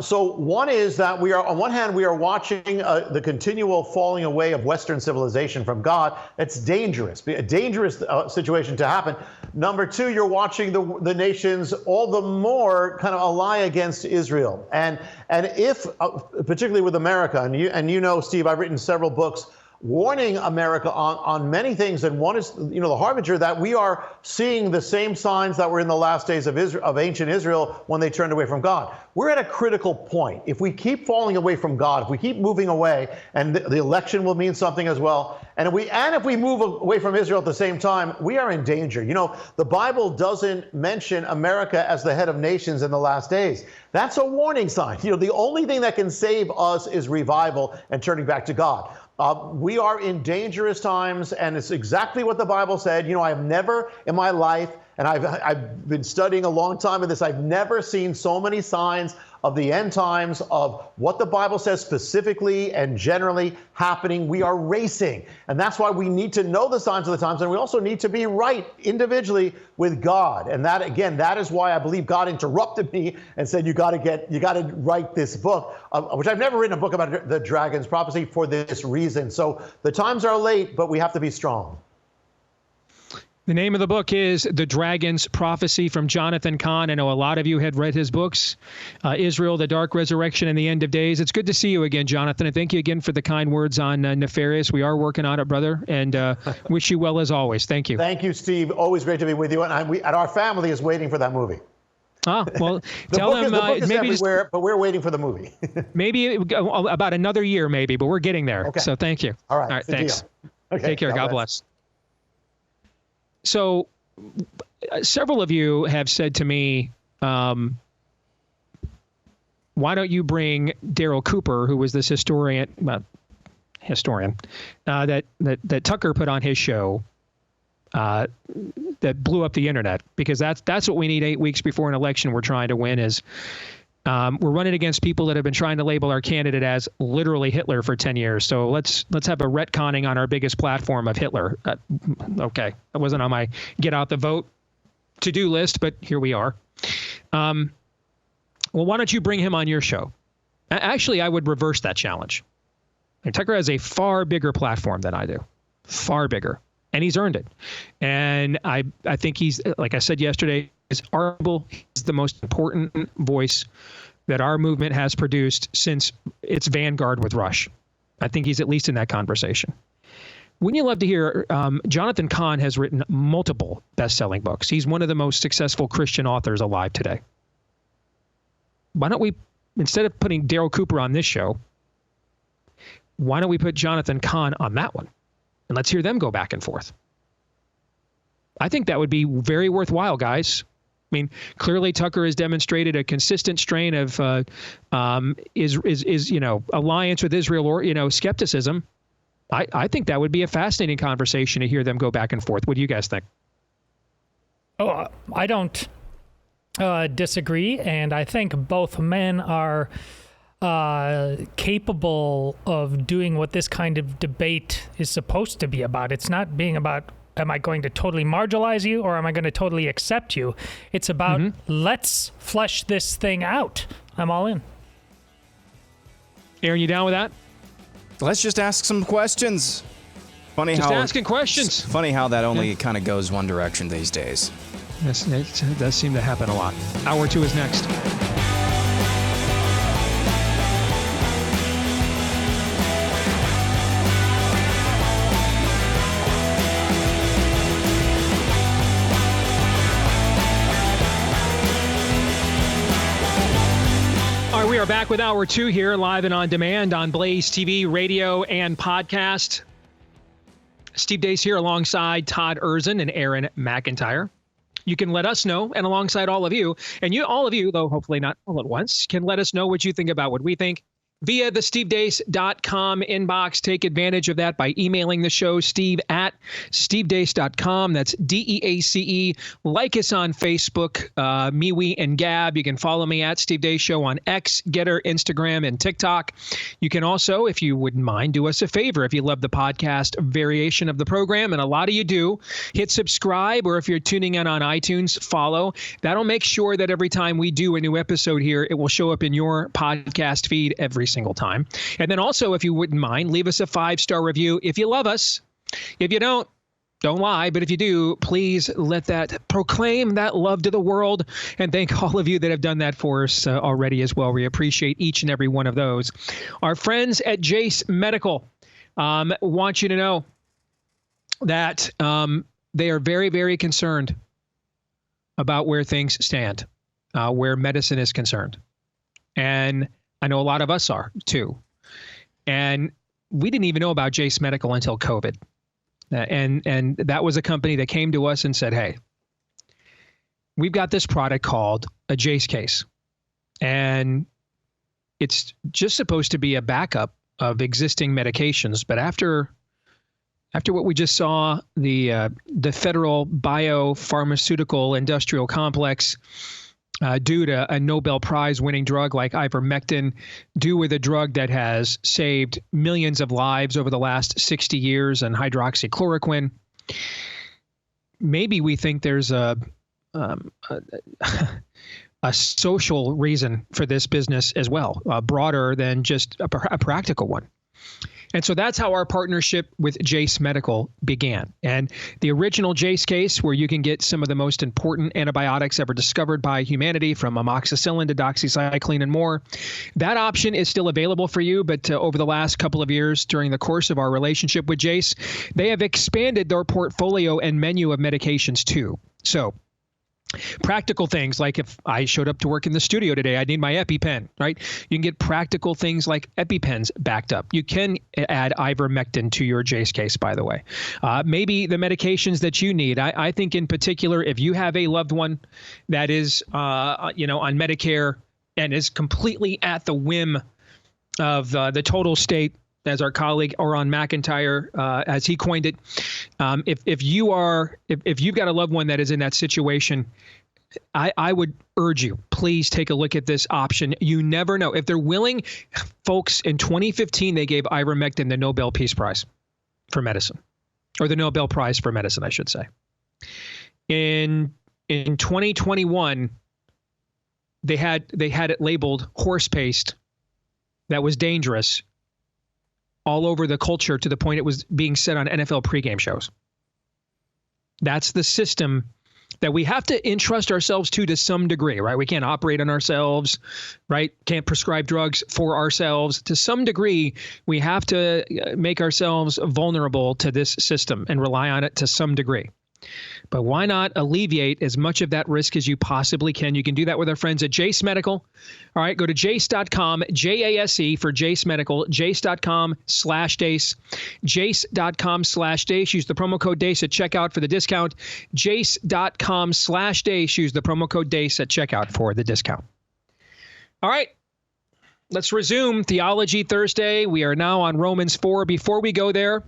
So one is that we are, on one hand, we are watching the continual falling away of Western civilization from God. It's dangerous, a dangerous situation to happen. Number two, you're watching the nations all the more kind of ally against Israel. And if, particularly with America, and Steve, I've written several books warning America on many things. And one is, the harbinger that we are seeing the same signs that were in the last days of ancient Israel when they turned away from God. We're at a critical point. If we keep falling away from God, if we keep moving away, and the election will mean something as well, and if we move away from Israel at the same time, we are in danger. The Bible doesn't mention America as the head of nations in the last days. That's a warning sign. The only thing that can save us is revival and turning back to God. We are in dangerous times, and it's exactly what the Bible said. I have never in my life and I've been studying a long time of this. I've never seen so many signs of the end times, of what the Bible says specifically and generally happening. We are racing. And that's why we need to know the signs of the times. And we also need to be right individually with God. And that, again, that is why I believe God interrupted me and said, you got to write this book, which I've never written a book about the dragon's prophecy for this reason. So the times are late, but we have to be strong. The name of the book is The Dragon's Prophecy from Jonathan Cahn. I know a lot of you had read his books, Israel, The Dark Resurrection, and the End of Days. It's good to see you again, Jonathan, and thank you again for the kind words on Nefarious. We are working on it, brother, and wish you well as always. Thank you. Thank you, Steve. Always great to be with you. And our family is waiting for that movie. Ah, well, tell them the book is maybe everywhere, but we're waiting for the movie. Maybe about another year, maybe, but we're getting there. Okay. So thank you. All right, thanks. Okay, take care. God bless. So several of you have said to me, why don't you bring Daryl Cooper, who was this historian that Tucker put on his show that blew up the internet, because that's what we need 8 weeks before an election we're trying to win is we're running against people that have been trying to label our candidate as literally Hitler for 10 years. So let's have a retconning on our biggest platform of Hitler. Okay, that wasn't on my get out the vote to-do list, but here we are. Well, why don't you bring him on your show? Actually, I would reverse that challenge. And Tucker has a far bigger platform than I do, far bigger, and he's earned it. And I think he's, like I said yesterday, is arguable. He's the most important voice that our movement has produced since its vanguard with Rush. I think he's at least in that conversation. Wouldn't you love to hear, Jonathan Cahn has written multiple best-selling books. He's one of the most successful Christian authors alive today. Why don't we, instead of putting Daryl Cooper on this show, why don't we put Jonathan Cahn on that one? And let's hear them go back and forth. I think that would be very worthwhile, guys. I mean, clearly Tucker has demonstrated a consistent strain of alliance with Israel or skepticism. I think that would be a fascinating conversation to hear them go back and forth. What do you guys think? Oh, I don't disagree, and I think both men are capable of doing what this kind of debate is supposed to be about. It's not being about, am I going to totally marginalize you or am I going to totally accept you? It's about, let's flesh this thing out. I'm all in. Aaron, you down with that? Let's just ask some questions. Asking questions. Funny how that only kind of goes one direction these days. Yes, it does seem to happen a lot. Hour 2 is next. We are back with Hour 2 here, live and on demand on Blaze TV, radio, and podcast. Steve Deace here alongside Todd Erzin and Aaron McIntyre. You can let us know, and alongside all of you, all of you, though hopefully not all at once, can let us know what you think about what we think via the stevedeace.com inbox. Take advantage of that by emailing the show, steve@stevedeace.com. That's DEACE. Like us on Facebook, MeWe, and Gab. You can follow me at Steve Deace Show on X, Getter, Instagram, and TikTok. You can also, if you wouldn't mind, do us a favor. If you love the podcast variation of the program, and a lot of you do, hit subscribe, or if you're tuning in on iTunes, follow. That'll make sure that every time we do a new episode here, it will show up in your podcast feed every single time. And then also, if you wouldn't mind, leave us a 5-star review if you love us. If you don't lie, but if you do, please let that proclaim that love to the world. And thank all of you that have done that for us already as well. We appreciate each and every one of those. Our friends at Jace Medical want you to know that they are very, very concerned about where things stand, where medicine is concerned. And I know a lot of us are too. And we didn't even know about Jace Medical until COVID. And that was a company that came to us and said, hey, we've got this product called a Jace case. And it's just supposed to be a backup of existing medications. But after After what we just saw, the federal biopharmaceutical industrial complex do to a Nobel Prize winning drug like ivermectin, do with a drug that has saved millions of lives over the last 60 years, and hydroxychloroquine, maybe we think there's a social reason for this business as well, broader than just a practical one. And so that's how our partnership with Jase Medical began. And the original Jase case, where you can get some of the most important antibiotics ever discovered by humanity, from amoxicillin to doxycycline and more, that option is still available for you. But over the last couple of years, during the course of our relationship with Jase, they have expanded their portfolio and menu of medications too. So practical things like if I showed up to work in the studio today, I need my EpiPen, right? You can get practical things like EpiPens backed up. You can add ivermectin to your Jase case, by the way. Maybe the medications that you need. I think in particular, if you have a loved one that is, on Medicare and is completely at the whim of the total state, as our colleague Oron McIntyre, as he coined it, if you've got a loved one that is in that situation, I would urge you, please take a look at this option. You never know. If they're willing, folks, in 2015, they gave ivermectin the Nobel Peace Prize for medicine, or the Nobel Prize for medicine, I should say. In 2021, they had it labeled horse paste that was dangerous all over the culture, to the point it was being said on NFL pregame shows. That's the system that we have to entrust ourselves to some degree, right? We can't operate on ourselves, right? Can't prescribe drugs for ourselves. To some degree, we have to make ourselves vulnerable to this system and rely on it to some degree. But why not alleviate as much of that risk as you possibly can? You can do that with our friends at Jase Medical. All right, go to jase.com, Jase for Jase Medical, jase.com/Dace, jase.com/Dace. Use the promo code Dace at checkout for the discount. Jase.com/Dace. Use the promo code Dace at checkout for the discount. All right, let's resume Theology Thursday. We are now on Romans 4. Before we go there,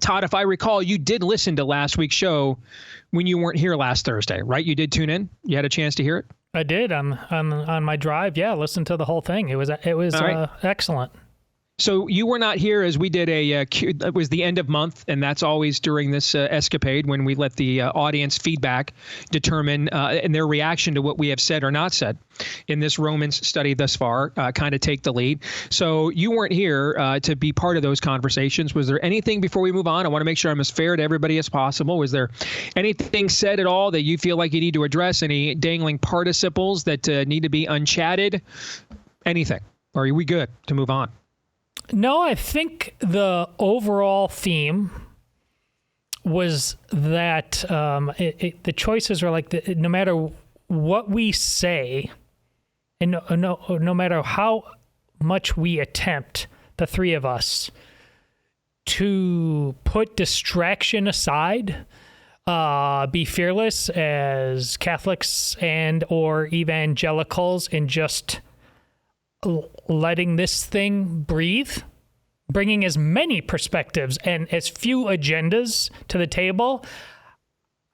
Todd, if I recall, you did listen to last week's show when you weren't here last Thursday, right? You did tune in? You had a chance to hear it? I did on my drive. Yeah, listen to the whole thing. It was right. Excellent. So you were not here as we did it was the end of month, and that's always during this escapade when we let the audience feedback determine and their reaction to what we have said or not said in this Romans study thus far, kind of take the lead. So you weren't here to be part of those conversations. Was there anything before we move on? I want to make sure I'm as fair to everybody as possible. Was there anything said at all that you feel like you need to address? Any dangling participles that need to be unchatted? Anything? Or are we good to move on? No, I think the overall theme was that the choices are like no matter what we say, and no matter how much we attempt, the three of us, to put distraction aside, be fearless as Catholics and or evangelicals, and just letting this thing breathe, bringing as many perspectives and as few agendas to the table.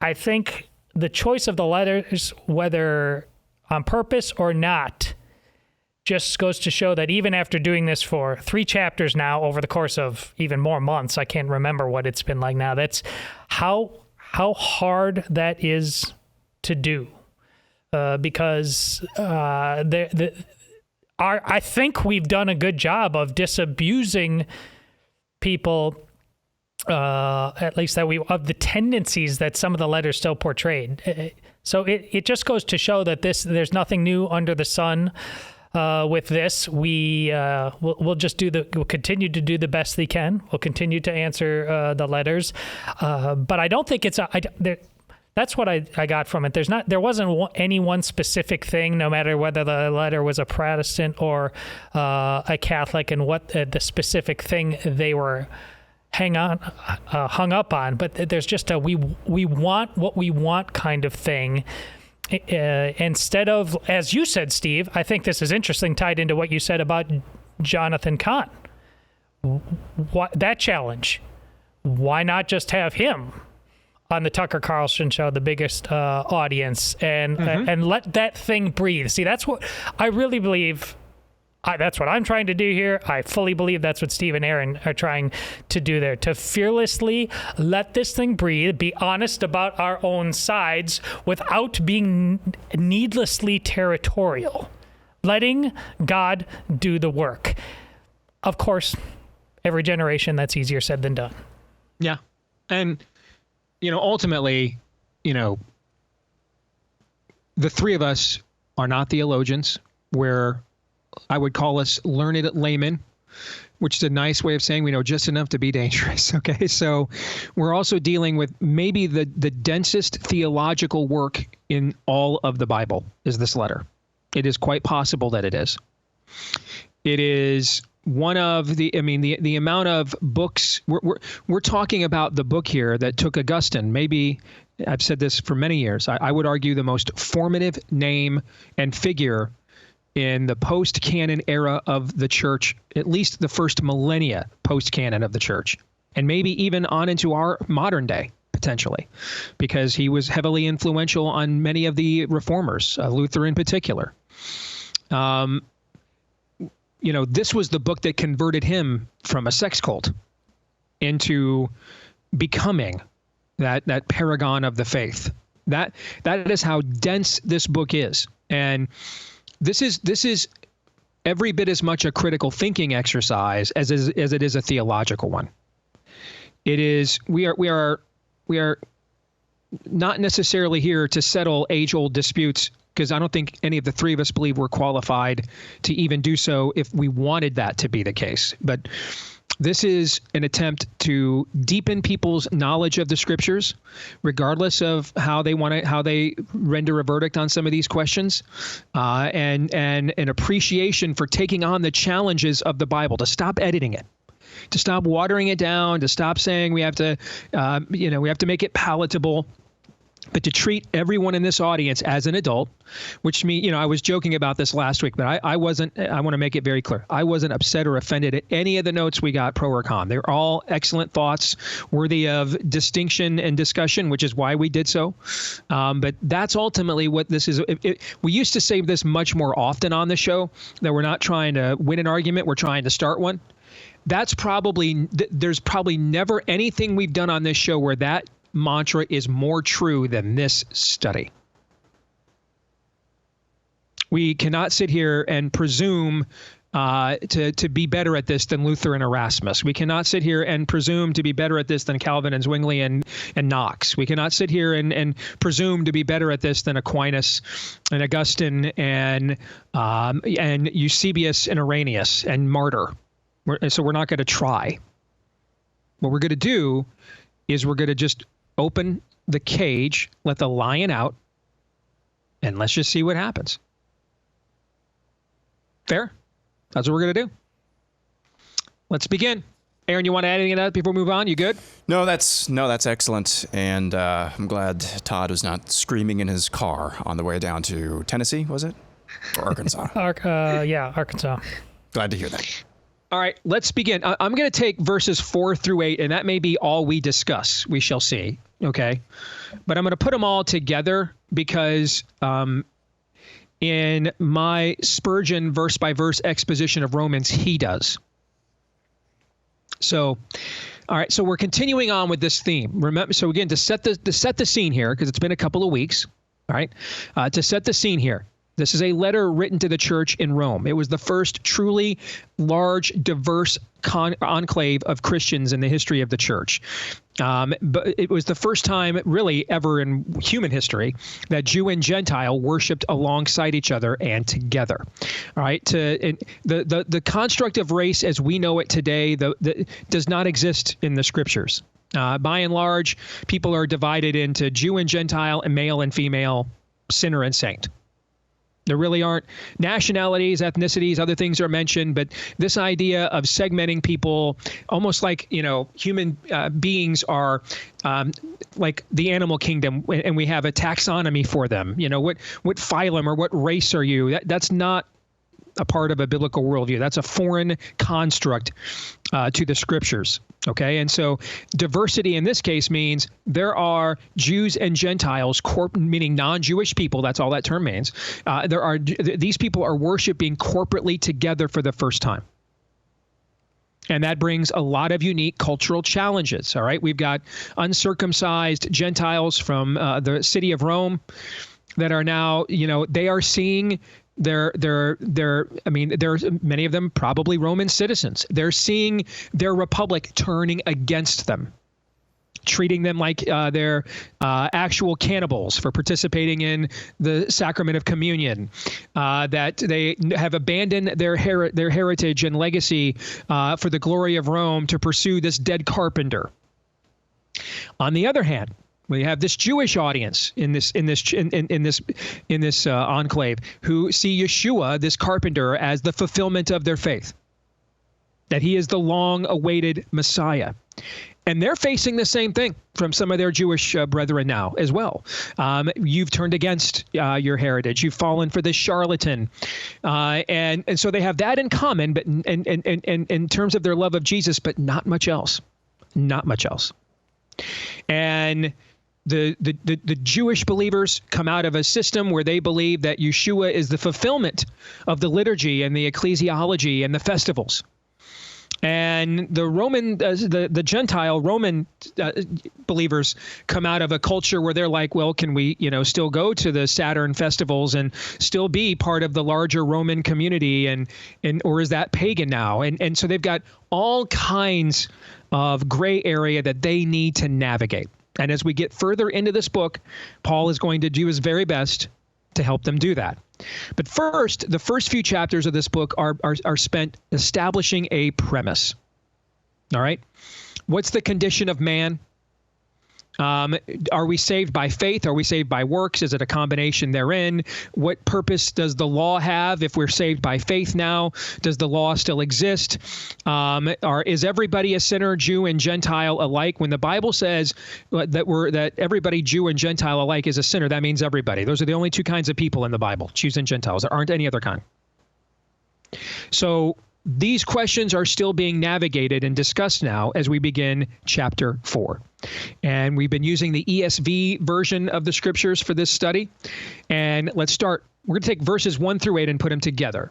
I think the choice of the letters, whether on purpose or not, just goes to show that even after doing this for 3 chapters now over the course of even more months, I can't remember what it's been like now, that's how hard that is to do. Because I think we've done a good job of disabusing people, at least of the tendencies that some of the letters still portrayed. So it just goes to show that there's nothing new under the sun with this. We'll continue to do the best we can. We'll continue to answer the letters, but I don't think that's what I got from it. There wasn't any one specific thing, no matter whether the letter was a Protestant or a Catholic, and what the specific thing they were hung up on. But there's just a we want what we want kind of thing. Instead of, as you said, Steve, I think this is interesting, tied into what you said about Jonathan Cahn. That challenge. why not just have him on the Tucker Carlson show, the biggest audience, and let that thing breathe? See, that's what I really believe. That's what I'm trying to do here. I fully believe that's what Steve and Aaron are trying to do there, to fearlessly let this thing breathe, be honest about our own sides without being needlessly territorial, letting God do the work. Of course, every generation, that's easier said than done. Yeah. And, ultimately, the three of us are not theologians. We're, I would call us learned laymen, which is a nice way of saying we know just enough to be dangerous. Okay, so we're also dealing with maybe the densest theological work in all of the Bible is this letter. It is quite possible that it is. It is one of the amount of books we're talking about, the book here that took Augustine, maybe, I've said this for many years, I would argue the most formative name and figure in the post-canon era of the church, at least the first millennia post-canon of the church, and maybe even on into our modern day, potentially, because he was heavily influential on many of the reformers, Luther in particular. This was the book that converted him from a sex cult into becoming that paragon of the faith. That is how dense this book is. And this is every bit as much a critical thinking exercise as it is a theological one. It is we are not necessarily here to settle age-old disputes, because I don't think any of the three of us believe we're qualified to even do so if we wanted that to be the case. But this is an attempt to deepen people's knowledge of the scriptures, regardless of how they render a verdict on some of these questions, and an appreciation for taking on the challenges of the Bible, to stop editing it, to stop watering it down, to stop saying we have to make it palatable, but to treat everyone in this audience as an adult, which means, I was joking about this last week, but I wasn't, I want to make it very clear. I wasn't upset or offended at any of the notes we got, pro or con. They're all excellent thoughts worthy of distinction and discussion, which is why we did so. But that's ultimately what this is. We used to say this much more often on the show, that we're not trying to win an argument, we're trying to start one. There's probably never anything we've done on this show where that mantra is more true than this study. We cannot sit here and presume to be better at this than Luther and Erasmus. We cannot sit here and presume to be better at this than Calvin and Zwingli and Knox. We cannot sit here and presume to be better at this than Aquinas and Augustine and Eusebius and Irenaeus and Martyr. So we're not going to try. What we're going to do is we're going to just open the cage, let the lion out, and let's just see what happens. Fair? That's what we're going to do. Let's begin. Aaron, you want to add anything to that before we move on? You good? No, that's excellent. And I'm glad Todd was not screaming in his car on the way down to Tennessee, was it? Or Arkansas? Arkansas. Glad to hear that. All right, let's begin. I'm going to take verses 4 through 8, and that may be all we discuss. We shall see, okay? But I'm going to put them all together because in my Spurgeon verse-by-verse exposition of Romans, he does. So, all right, so we're continuing on with this theme. Remember, so again, to set the scene here, because it's been a couple of weeks, all right, to set the scene here. This is a letter written to the church in Rome. It was the first truly large, diverse enclave of Christians in the history of the church. But it was the first time really ever in human history that Jew and Gentile worshipped alongside each other and together. All right. The construct of race as we know it today does not exist in the scriptures. By and large, people are divided into Jew and Gentile and male and female, sinner and saint. There really aren't nationalities, ethnicities, other things are mentioned, but this idea of segmenting people almost like, human beings are like the animal kingdom, and we have a taxonomy for them. What phylum or what race are you? That's not a part of a biblical worldview. That's a foreign construct to the scriptures. Okay, and so diversity in this case means there are Jews and Gentiles, meaning non-Jewish people. That's all that term means. These people are worshiping corporately together for the first time. And that brings a lot of unique cultural challenges. All right, we've got uncircumcised Gentiles from the city of Rome that are now, they are seeing there's many of them probably Roman citizens. They're seeing their republic turning against them, treating them like they're actual cannibals for participating in the sacrament of communion, that they have abandoned their heritage and legacy for the glory of Rome to pursue this dead carpenter. On the other hand, we have this Jewish audience in this enclave who see Yeshua, this carpenter, as the fulfillment of their faith, that he is the long-awaited Messiah. And they're facing the same thing from some of their Jewish brethren now as well. You've turned against your heritage. You've fallen for this charlatan. And so they have that in common, but in terms of their love of Jesus, but not much else. Not much else. And the Jewish believers come out of a system where they believe that Yeshua is the fulfillment of the liturgy and the ecclesiology and the festivals. And the Roman, the Gentile Roman believers come out of a culture where they're like, well, can we, still go to the Saturn festivals and still be part of the larger Roman community, or is that pagan now? And so they've got all kinds of gray area that they need to navigate. And as we get further into this book, Paul is going to do his very best to help them do that. But first, the first few chapters of this book are spent establishing a premise. All right? What's the condition of man? Are we saved by faith? Are we saved by works? Is it a combination therein? What purpose does the law have if we're saved by faith now? Does the law still exist? Is everybody a sinner, Jew and Gentile alike? When the Bible says that everybody, Jew and Gentile alike, is a sinner, that means everybody. Those are the only two kinds of people in the Bible, Jews and Gentiles. There aren't any other kind. So these questions are still being navigated and discussed now as we begin chapter 4. And we've been using the ESV version of the scriptures for this study. And let's start. We're going to take verses 1 through 8 and put them together.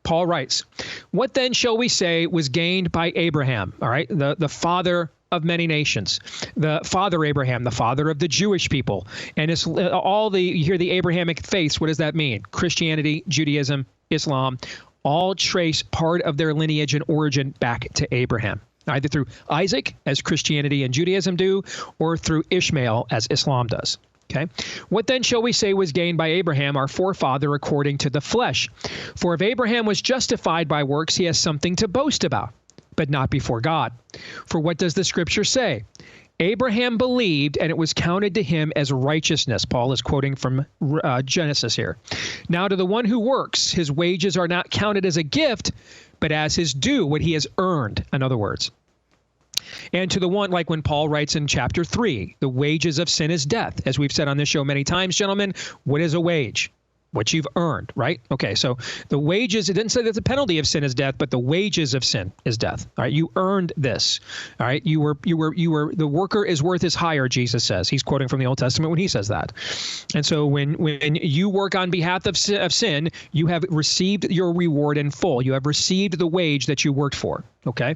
Paul writes, "What then shall we say was gained by Abraham?" All right, the father of many nations, the father Abraham, the father of the Jewish people. And it's you hear the Abrahamic faiths. What does that mean? Christianity, Judaism, Islam, all trace part of their lineage and origin back to Abraham, either through Isaac, as Christianity and Judaism do, or through Ishmael, as Islam does. Okay. "What then shall we say was gained by Abraham, our forefather, according to the flesh? For if Abraham was justified by works, he has something to boast about, but not before God. For what does the scripture say? Abraham believed, and it was counted to him as righteousness." Paul is quoting from Genesis here. "Now to the one who works, his wages are not counted as a gift, but as his due, what he has earned, in other words. And to the one, like when Paul writes in chapter 3, the wages of sin is death. As we've said on this show many times, gentlemen, what is a wage? What you've earned, right? Okay, so the wages, it didn't say that the penalty of sin is death, but the wages of sin is death. All right, you earned this. All right, you were, the worker is worth his hire, Jesus says. He's quoting from the Old Testament when he says that. And so when you work on behalf of sin, you have received your reward in full. You have received the wage that you worked for. Okay,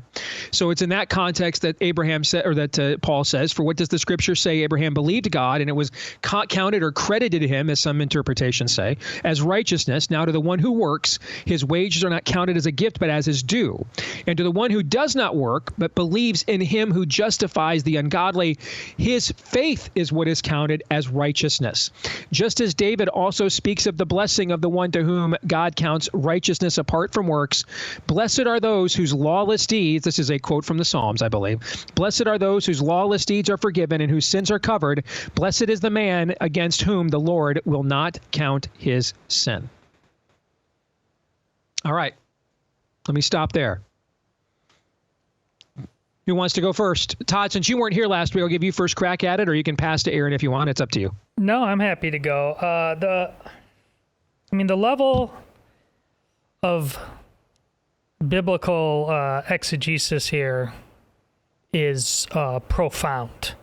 so it's in that context that Abraham said, or that Paul says, "For what does the scripture say? Abraham believed God, and it was counted or credited to him," as some interpretations say, "as righteousness. Now to the one who works, his wages are not counted as a gift, but as his due. And to the one who does not work, but believes in him who justifies the ungodly, his faith is what is counted as righteousness. Just as David also speaks of the blessing of the one to whom God counts righteousness apart from works. Blessed are those whose lawless deeds," this is a quote from the Psalms, I believe, "blessed are those whose lawless deeds are forgiven and whose sins are covered. Blessed is the man against whom the Lord will not count his sin." All right, let me stop there. Who wants to go first? Todd, since you weren't here last week, I'll give you first crack at it, or you can pass to Aaron if you want. It's up to you. No, I'm happy to go. The level of biblical exegesis here is profound.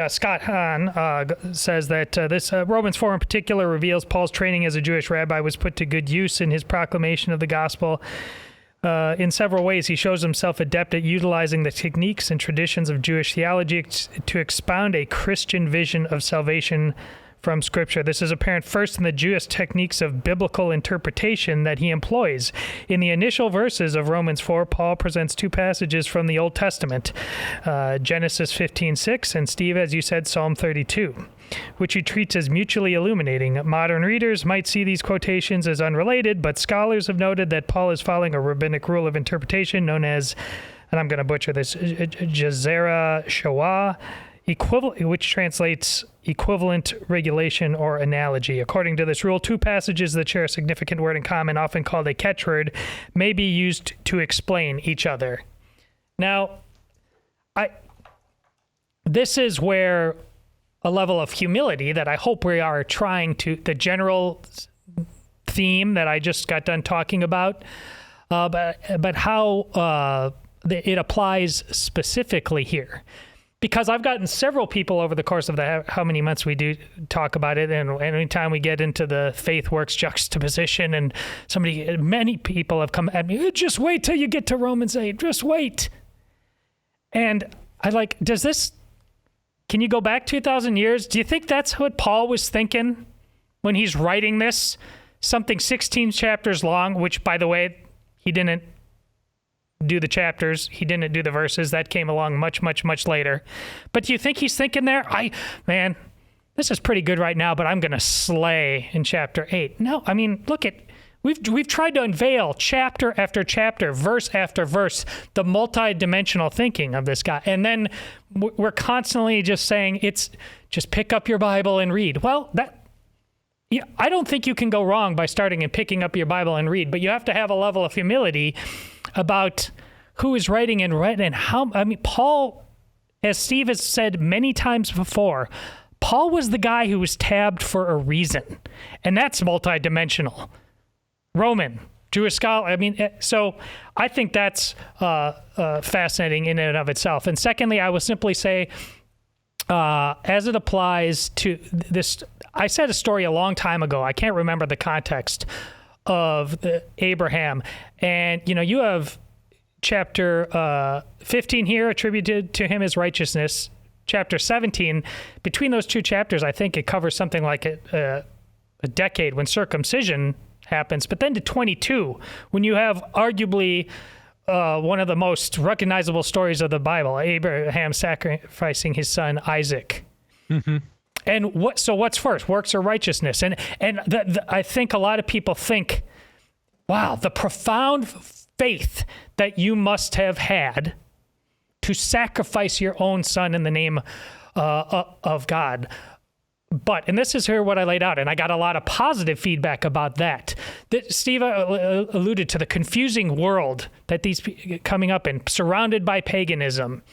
Scott Hahn says that this Romans 4 in particular reveals Paul's training as a Jewish rabbi was put to good use in his proclamation of the gospel. In several ways, he shows himself adept at utilizing the techniques and traditions of Jewish theology to expound a Christian vision of salvation from Scripture. This is apparent first in the Jewish techniques of biblical interpretation that he employs. In the initial verses of Romans 4, Paul presents two passages from the Old Testament, Genesis 15:6, and Steve, as you said, Psalm 32, which he treats as mutually illuminating. Modern readers might see these quotations as unrelated, but scholars have noted that Paul is following a rabbinic rule of interpretation known as, and I'm going to butcher this, Gezerah Shawah, which translates equivalent regulation or analogy. According to this rule, two passages that share a significant word in common, often called a catchword, may be used to explain each other. Now, this is where a level of humility that I hope we are trying to, the general theme that I just got done talking about, but how it applies specifically here. Because I've gotten several people over the course of how many months we do talk about it, and anytime we get into the faith works juxtaposition, and many people have come at me, just wait till you get to Romans 8, just wait. And can you go back 2,000 years? Do you think that's what Paul was thinking when he's writing this? Something 16 chapters long, which, by the way, he didn't do the chapters. He didn't do the verses. That came along much, much, much later. But do you think he's thinking there, man, this is pretty good right now, but I'm going to slay in chapter 8. No, I mean, look at, we've tried to unveil chapter after chapter, verse after verse, the multi-dimensional thinking of this guy. And then we're constantly just saying, just pick up your Bible and read. Well, I don't think you can go wrong by starting and picking up your Bible and read, but you have to have a level of humility about who is writing and how. I mean, Paul, as Steve has said many times before, Paul was the guy who was tabbed for a reason, and that's multidimensional. Roman, Jewish scholar. I mean, so I think that's fascinating in and of itself. And secondly, I will simply say, as it applies to this, I said a story a long time ago. I can't remember the context of Abraham. And, you have chapter 15 here attributed to him as righteousness. Chapter 17, between those two chapters, I think it covers something like a decade when circumcision happens. But then to 22, when you have arguably one of the most recognizable stories of the Bible, Abraham sacrificing his son Isaac. Mm-hmm. And what's first, works or righteousness? And I think a lot of people think, wow, the profound faith that you must have had to sacrifice your own son in the name of God. But, and this is here what I laid out, and I got a lot of positive feedback about that. Steve alluded to the confusing world that these coming up in, surrounded by paganism,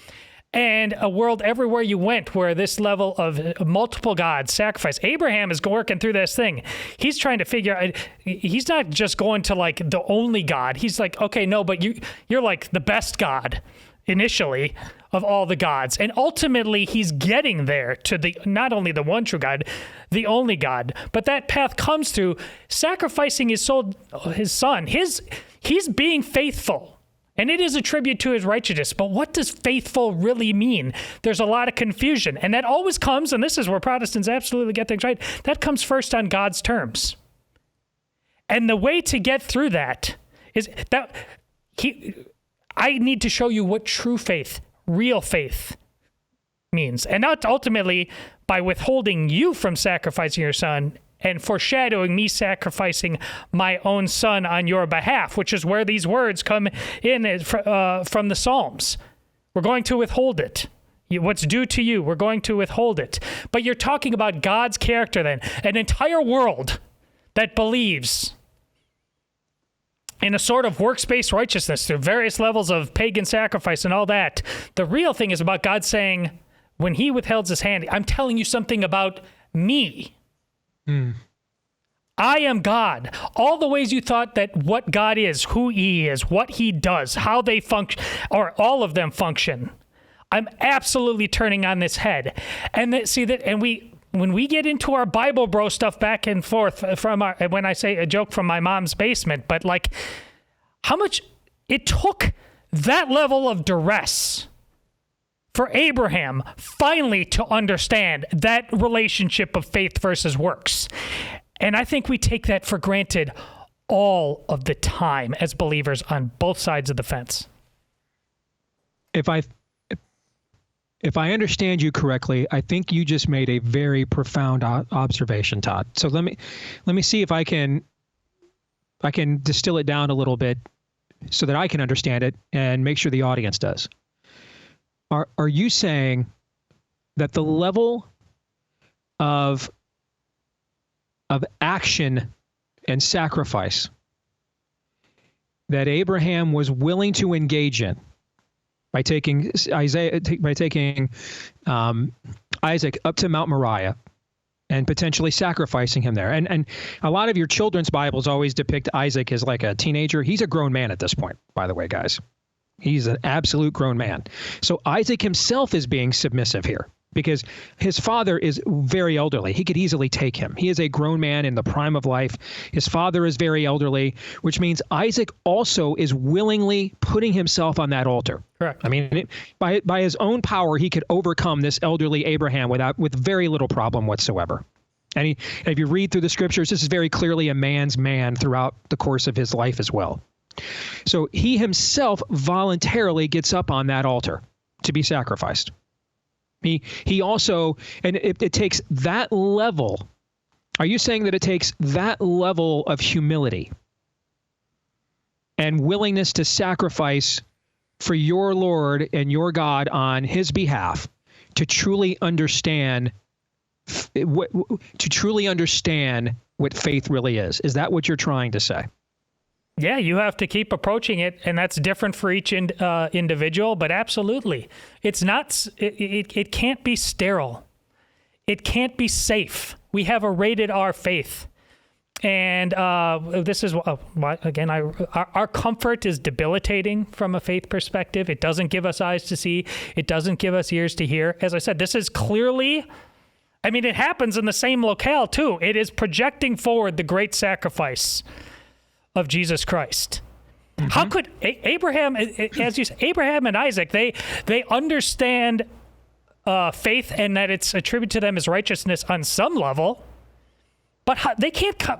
and a world everywhere you went where this level of multiple gods, sacrifice. Abraham is working through this thing. He's trying to figure out, he's not just going to like the only God. He's like, okay, no, but you're like the best God initially of all the gods. And ultimately he's getting there to the not only the one true God, the only God. But that path comes through sacrificing his son. He's being faithful. And it is a tribute to his righteousness. But what does faithful really mean? There's a lot of confusion. And that always comes, and this is where Protestants absolutely get things right, that comes first on God's terms. And the way to get through that is that I need to show you what true faith, real faith means. And not ultimately by withholding you from sacrificing your son and foreshadowing me sacrificing my own son on your behalf, which is where these words come in from the Psalms. We're going to withhold it. What's due to you, we're going to withhold it. But you're talking about God's character then, an entire world that believes in a sort of works-based righteousness through various levels of pagan sacrifice and all that. The real thing is about God saying, when he withholds his hand, I'm telling you something about me. I am God. All the ways you thought that what God is, who he is, what he does, how they function, or all of them function, I'm absolutely turning on this head. And when we get into our Bible bro stuff back and forth when I say a joke from my mom's basement, but like how much it took that level of duress for Abraham finally to understand that relationship of faith versus works. And I think we take that for granted all of the time as believers on both sides of the fence. If I understand you correctly, I think you just made a very profound observation, Todd. So let me see if I can distill it down a little bit so that I can understand it and make sure the audience does. Are you saying that the level of action and sacrifice that Abraham was willing to engage in by taking Isaac up to Mount Moriah and potentially sacrificing him there? And a lot of your children's Bibles always depict Isaac as like a teenager. He's a grown man at this point, by the way, guys. He's an absolute grown man. So Isaac himself is being submissive here, because his father is very elderly. He could easily take him. He is a grown man in the prime of life. His father is very elderly, which means Isaac also is willingly putting himself on that altar. Correct. I mean, by his own power, he could overcome this elderly Abraham with very little problem whatsoever. And if you read through the scriptures, this is very clearly a man's man throughout the course of his life as well. So he himself voluntarily gets up on that altar to be sacrificed. He also, and it takes that level. Are you saying that it takes that level of humility and willingness to sacrifice for your Lord and your God on his behalf to truly understand what faith really is? Is that what you're trying to say? Yeah, you have to keep approaching it, and that's different for each individual, but absolutely. It's not, it can't be sterile. It can't be safe. We have a rated R faith. And this is, again, our comfort is debilitating from a faith perspective. It doesn't give us eyes to see. It doesn't give us ears to hear. As I said, this is clearly, I mean, it happens in the same locale too. It is projecting forward the great sacrifice of Jesus Christ. Mm-hmm. How could Abraham, as you say, Abraham and Isaac, they understand faith and that it's attributed to them as righteousness on some level, but they can't come.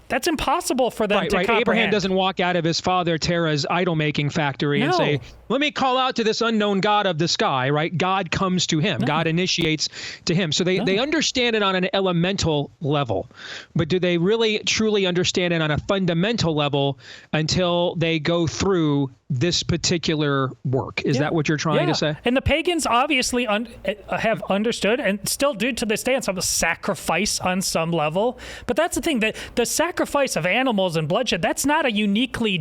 That's impossible for them to comprehend. Abraham doesn't walk out of his father Terah's idol-making factory and say, let me call out to this unknown God of the sky, right? God comes to him. God initiates to him. So they understand it on an elemental level. But do they really truly understand it on a fundamental level until they go through this particular work? Is that what you're trying to say? And the pagans obviously have understood and still do to this day on some sacrifice on some level. But that's the thing, that the sacrifice of animals and bloodshed, that's not a uniquely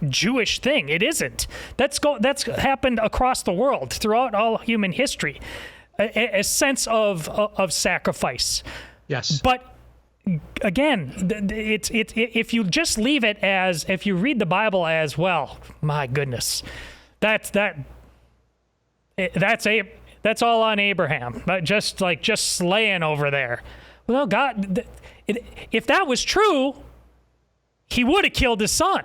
Jewish thing. It isn't. That's happened across the world throughout all human history. A sense of sacrifice. Yes. But again, it's if you just leave it as, if you read the Bible as, well, my goodness, that's all on Abraham, just slaying over there. Well, God, if that was true, he would have killed his son.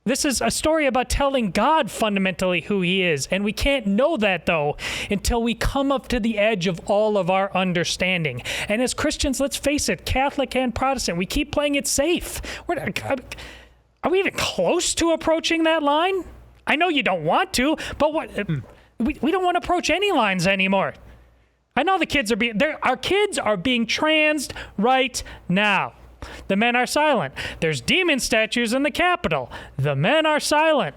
This is a story about telling God fundamentally who he is. And we can't know that, though, until we come up to the edge of all of our understanding. And as Christians, let's face it, Catholic and Protestant, we keep playing it safe. Are we even close to approaching that line? I know you don't want to, but we don't want to approach any lines anymore. I know the kids our kids are being transed right now. The men are silent. There's demon statues in the Capitol. The men are silent.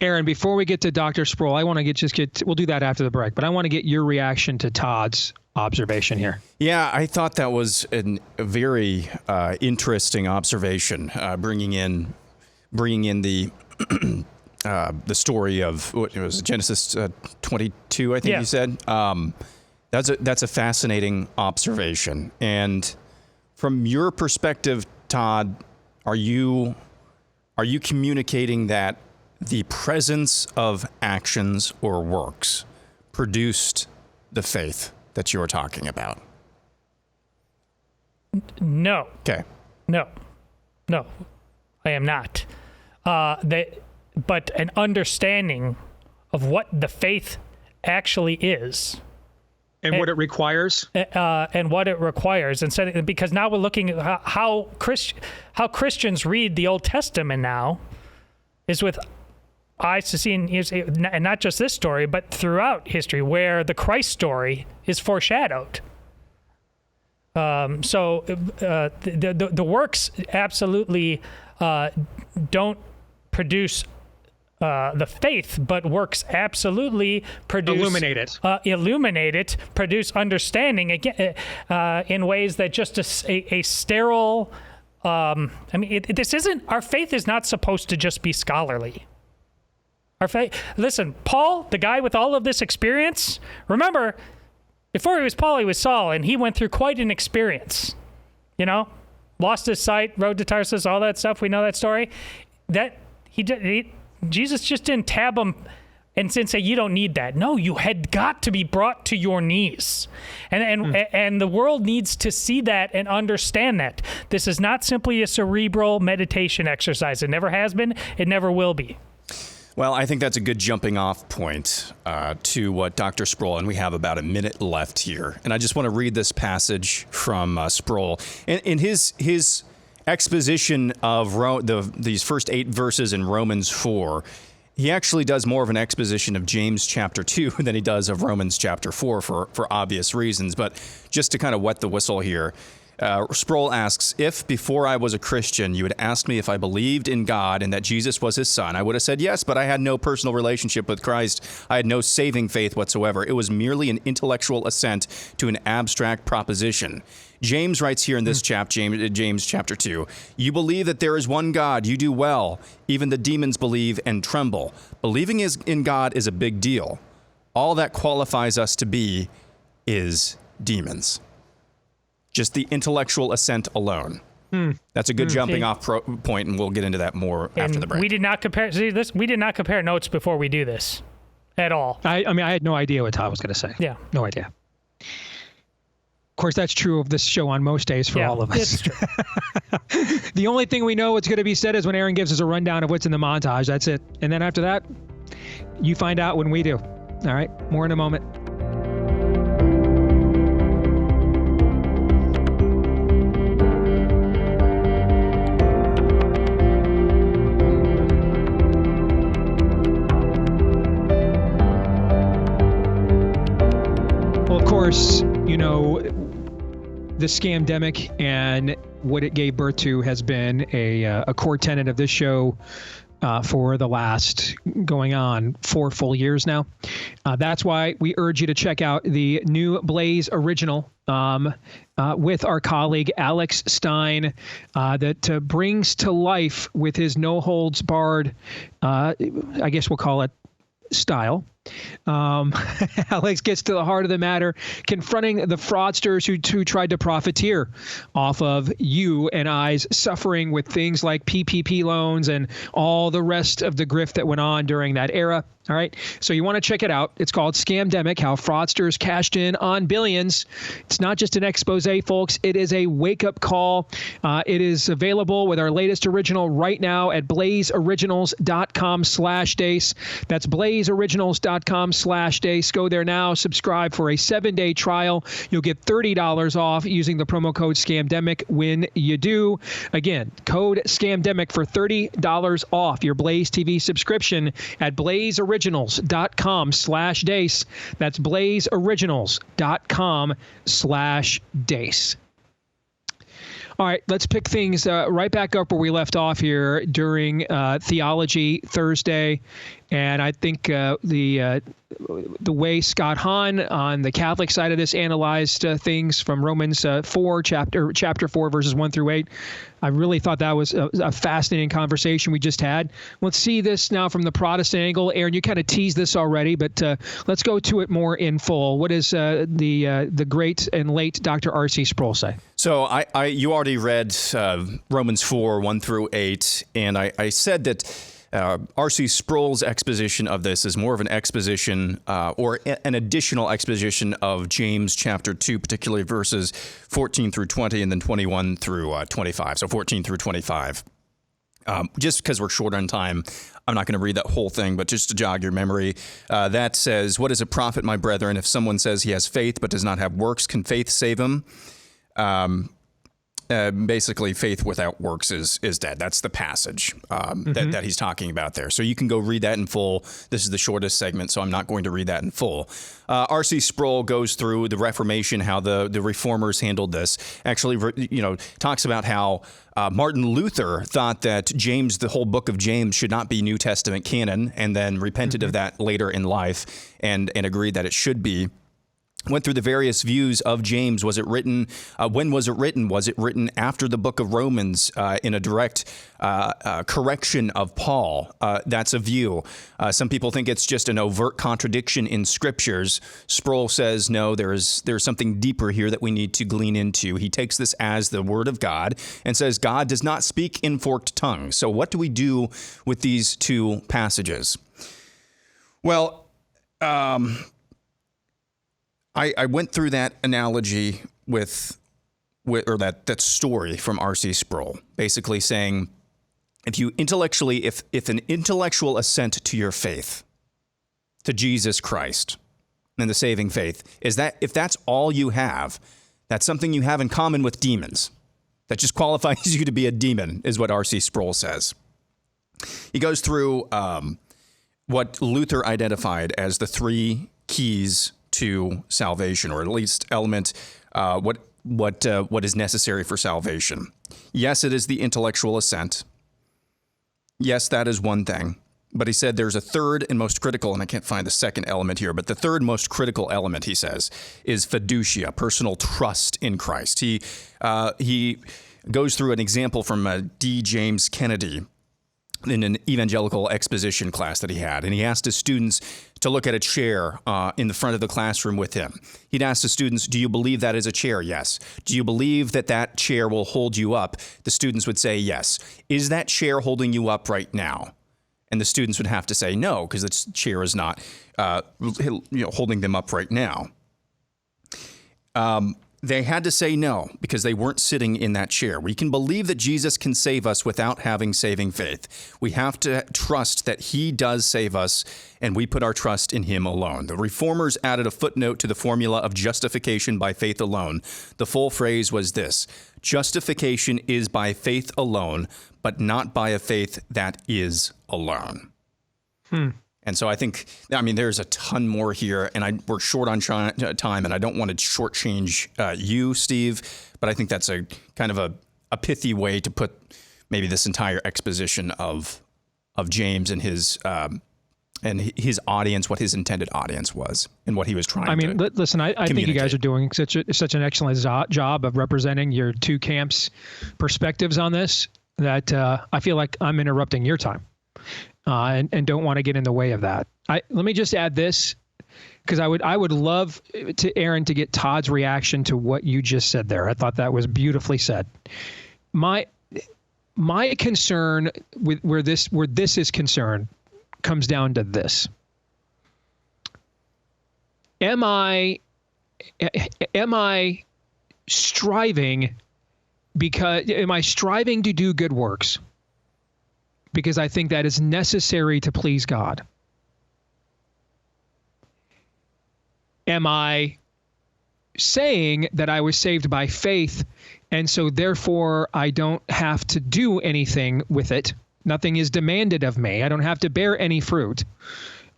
Aaron, before we get to Dr. Sproul, I want to we'll do that after the break, but I want to get your reaction to Todd's observation here. Yeah, I thought that was a very interesting observation, bringing in the the story of what it was, Genesis 22, I think you said. That's a fascinating observation. And from your perspective, Todd, are you communicating that the presence of actions or works produced the faith that you're talking about? No. Okay. No, I am not. But an understanding of what the faith actually is. And what it requires? And what it requires. And because now we're looking at how Christians read the Old Testament now is with eyes to see, and not just this story, but throughout history, where the Christ story is foreshadowed. So the works absolutely don't produce the faith, but works absolutely produce illuminate it, produce understanding again in ways that just a sterile. This isn't, our faith is not supposed to just be scholarly. Our faith. Listen, Paul, the guy with all of this experience. Remember, before he was Paul, he was Saul, and he went through quite an experience. Lost his sight, road to Tarsus, all that stuff. We know that story. That he did. Jesus just didn't tab him and say, you don't need that. No, you had got to be brought to your knees. And the world needs to see that and understand that. This is not simply a cerebral meditation exercise. It never has been. It never will be. Well, I think that's a good jumping off point to what Dr. Sproul, and we have about a minute left here. And I just want to read this passage from Sproul. In his exposition of these first 8 verses in Romans 4, he actually does more of an exposition of James chapter 2 than he does of Romans chapter 4 for obvious reasons. But just to kind of wet the whistle here, Sproul asks, if before I was a Christian, you had asked me if I believed in God and that Jesus was his son, I would have said yes, but I had no personal relationship with Christ. I had no saving faith whatsoever. It was merely an intellectual assent to an abstract proposition. James writes here in this James chapter 2, you believe that there is one God, you do well. Even the demons believe and tremble. Believing in God is a big deal. All that qualifies us to be is demons. Just the intellectual assent alone. That's a good jumping off point, and we'll get into that more after the break. We did not compare. See this. We did not compare notes before we do this, at all. I had no idea what Todd was going to say. Yeah, no idea. Of course, that's true of this show on most days for all of us. It's true. The only thing we know what's going to be said is when Aaron gives us a rundown of what's in the montage. That's it. And then after that, you find out when we do. All right. More in a moment. Of course, the scamdemic and what it gave birth to has been a core tenet of this show for the last going on 4 full years now. That's why we urge you to check out the new Blaze original with our colleague Alex Stein that brings to life with his no holds barred, I guess we'll call it, style. Alex gets to the heart of the matter, confronting the fraudsters who tried to profiteer off of you and I's suffering with things like PPP loans and all the rest of the grift that went on during that era. All right. So you want to check it out. It's called Scamdemic, How Fraudsters Cashed In on Billions. It's not just an expose, folks. It is a wake-up call. It is available with our latest original right now at blazeoriginals.com/Deace. That's blazeoriginals.com/Deace. Go there now. Subscribe for a 7-day trial. You'll get $30 off using the promo code Scamdemic when you do. Again, code Scamdemic for $30 off your Blaze TV subscription at blazeoriginals.com/Deace. That's blazeoriginals.com/Deace. All right, let's pick things right back up where we left off here during Theology Thursday. And I think the the way Scott Hahn on the Catholic side of this analyzed things from Romans 4, chapter 4, verses 1 through 8. I really thought that was a fascinating conversation we just had. Let's see this now from the Protestant angle. Aaron, you kind of teased this already, but let's go to it more in full. What does the great and late Dr. R.C. Sproul say? So you already read Romans 4, 1 through 8, and I said that R.C. Sproul's exposition of this is more of an exposition or an additional exposition of James chapter 2, particularly verses 14 through 20 and then 21 through 25. So 14 through 25. Just because we're short on time, I'm not going to read that whole thing, but just to jog your memory, that says, "What is a prophet, my brethren, if someone says he has faith but does not have works? Can faith save him?" Basically, faith without works is dead. That's the passage that he's talking about there. So you can go read that in full. This is the shortest segment, so I'm not going to read that in full. R.C. Sproul goes through the Reformation, how the reformers handled this. Actually, talks about how Martin Luther thought that James, the whole book of James, should not be New Testament canon, and then repented of that later in life and agreed that it should be. Went through the various views of James. Was it written? When was it written? Was it written after the book of Romans in a direct correction of Paul? That's a view. Some people think it's just an overt contradiction in scriptures. Sproul says, no, there's something deeper here that we need to glean into. He takes this as the word of God and says God does not speak in forked tongues. So what do we do with these two passages? Well, I went through that analogy with that story from R.C. Sproul, basically saying, if an intellectual assent to your faith, to Jesus Christ and the saving faith, if that's all you have, that's something you have in common with demons. That just qualifies you to be a demon, is what R.C. Sproul says. He goes through what Luther identified as the three keys to salvation, or at least element, what is necessary for salvation. Yes, it is the intellectual assent. Yes, that is one thing. But he said there's a third and most critical, and I can't find the second element here, but the third most critical element, he says, is fiducia, personal trust in Christ. He goes through an example from D. James Kennedy in an evangelical exposition class that he had, and he asked his students to look at a chair in the front of the classroom with him. He'd ask the students, do you believe that is a chair? Yes. Do you believe that chair will hold you up? The students would say yes. Is that chair holding you up right now? And the students would have to say no, because the chair is not holding them up right now. They had to say no because they weren't sitting in that chair. We can believe that Jesus can save us without having saving faith. We have to trust that he does save us, and we put our trust in him alone. The Reformers added a footnote to the formula of justification by faith alone. The full phrase was this: justification is by faith alone, but not by a faith that is alone. And so I think, there's a ton more here, and we're short on time, and I don't want to shortchange you, Steve, but I think that's a kind of a pithy way to put maybe this entire exposition of James and his audience, what his intended audience was, and what he was trying to listen, I think you guys are doing such an excellent job of representing your two camps' perspectives on this that I feel like I'm interrupting your time. And don't want to get in the way of that. Let me just add this, because I would love to Aaron to get Todd's reaction to what you just said there. I thought that was beautifully said. My concern with where this is concerned comes down to this: Am I striving to do good works because I think that is necessary to please God? Am I saying that I was saved by faith, and so therefore I don't have to do anything with it? Nothing is demanded of me. I don't have to bear any fruit,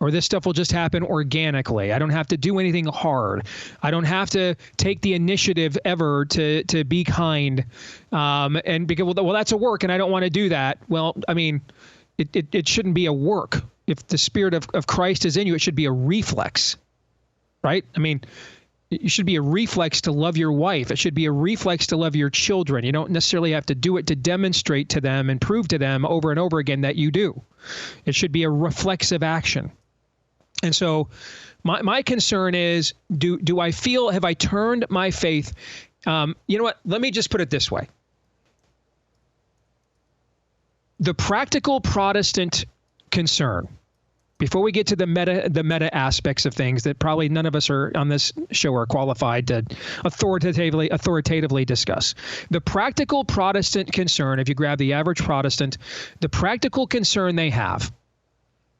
or this stuff will just happen organically. I don't have to do anything hard. I don't have to take the initiative ever to be kind. And because, well, that's a work, and I don't want to do that. Well, it shouldn't be a work. if the Spirit of Christ is in you, it should be a reflex, right? I mean, it should be a reflex to love your wife. It should be a reflex to love your children. You don't necessarily have to do it to demonstrate to them and prove to them over and over again that you do. It should be a reflexive action. And so my concern is, do I feel, have I turned my faith? You know what? Let me just put it this way. The practical Protestant concern, before we get to the meta aspects of things that probably none of us are on this show are qualified to authoritatively discuss. The practical Protestant concern, if you grab the average Protestant, the practical concern they have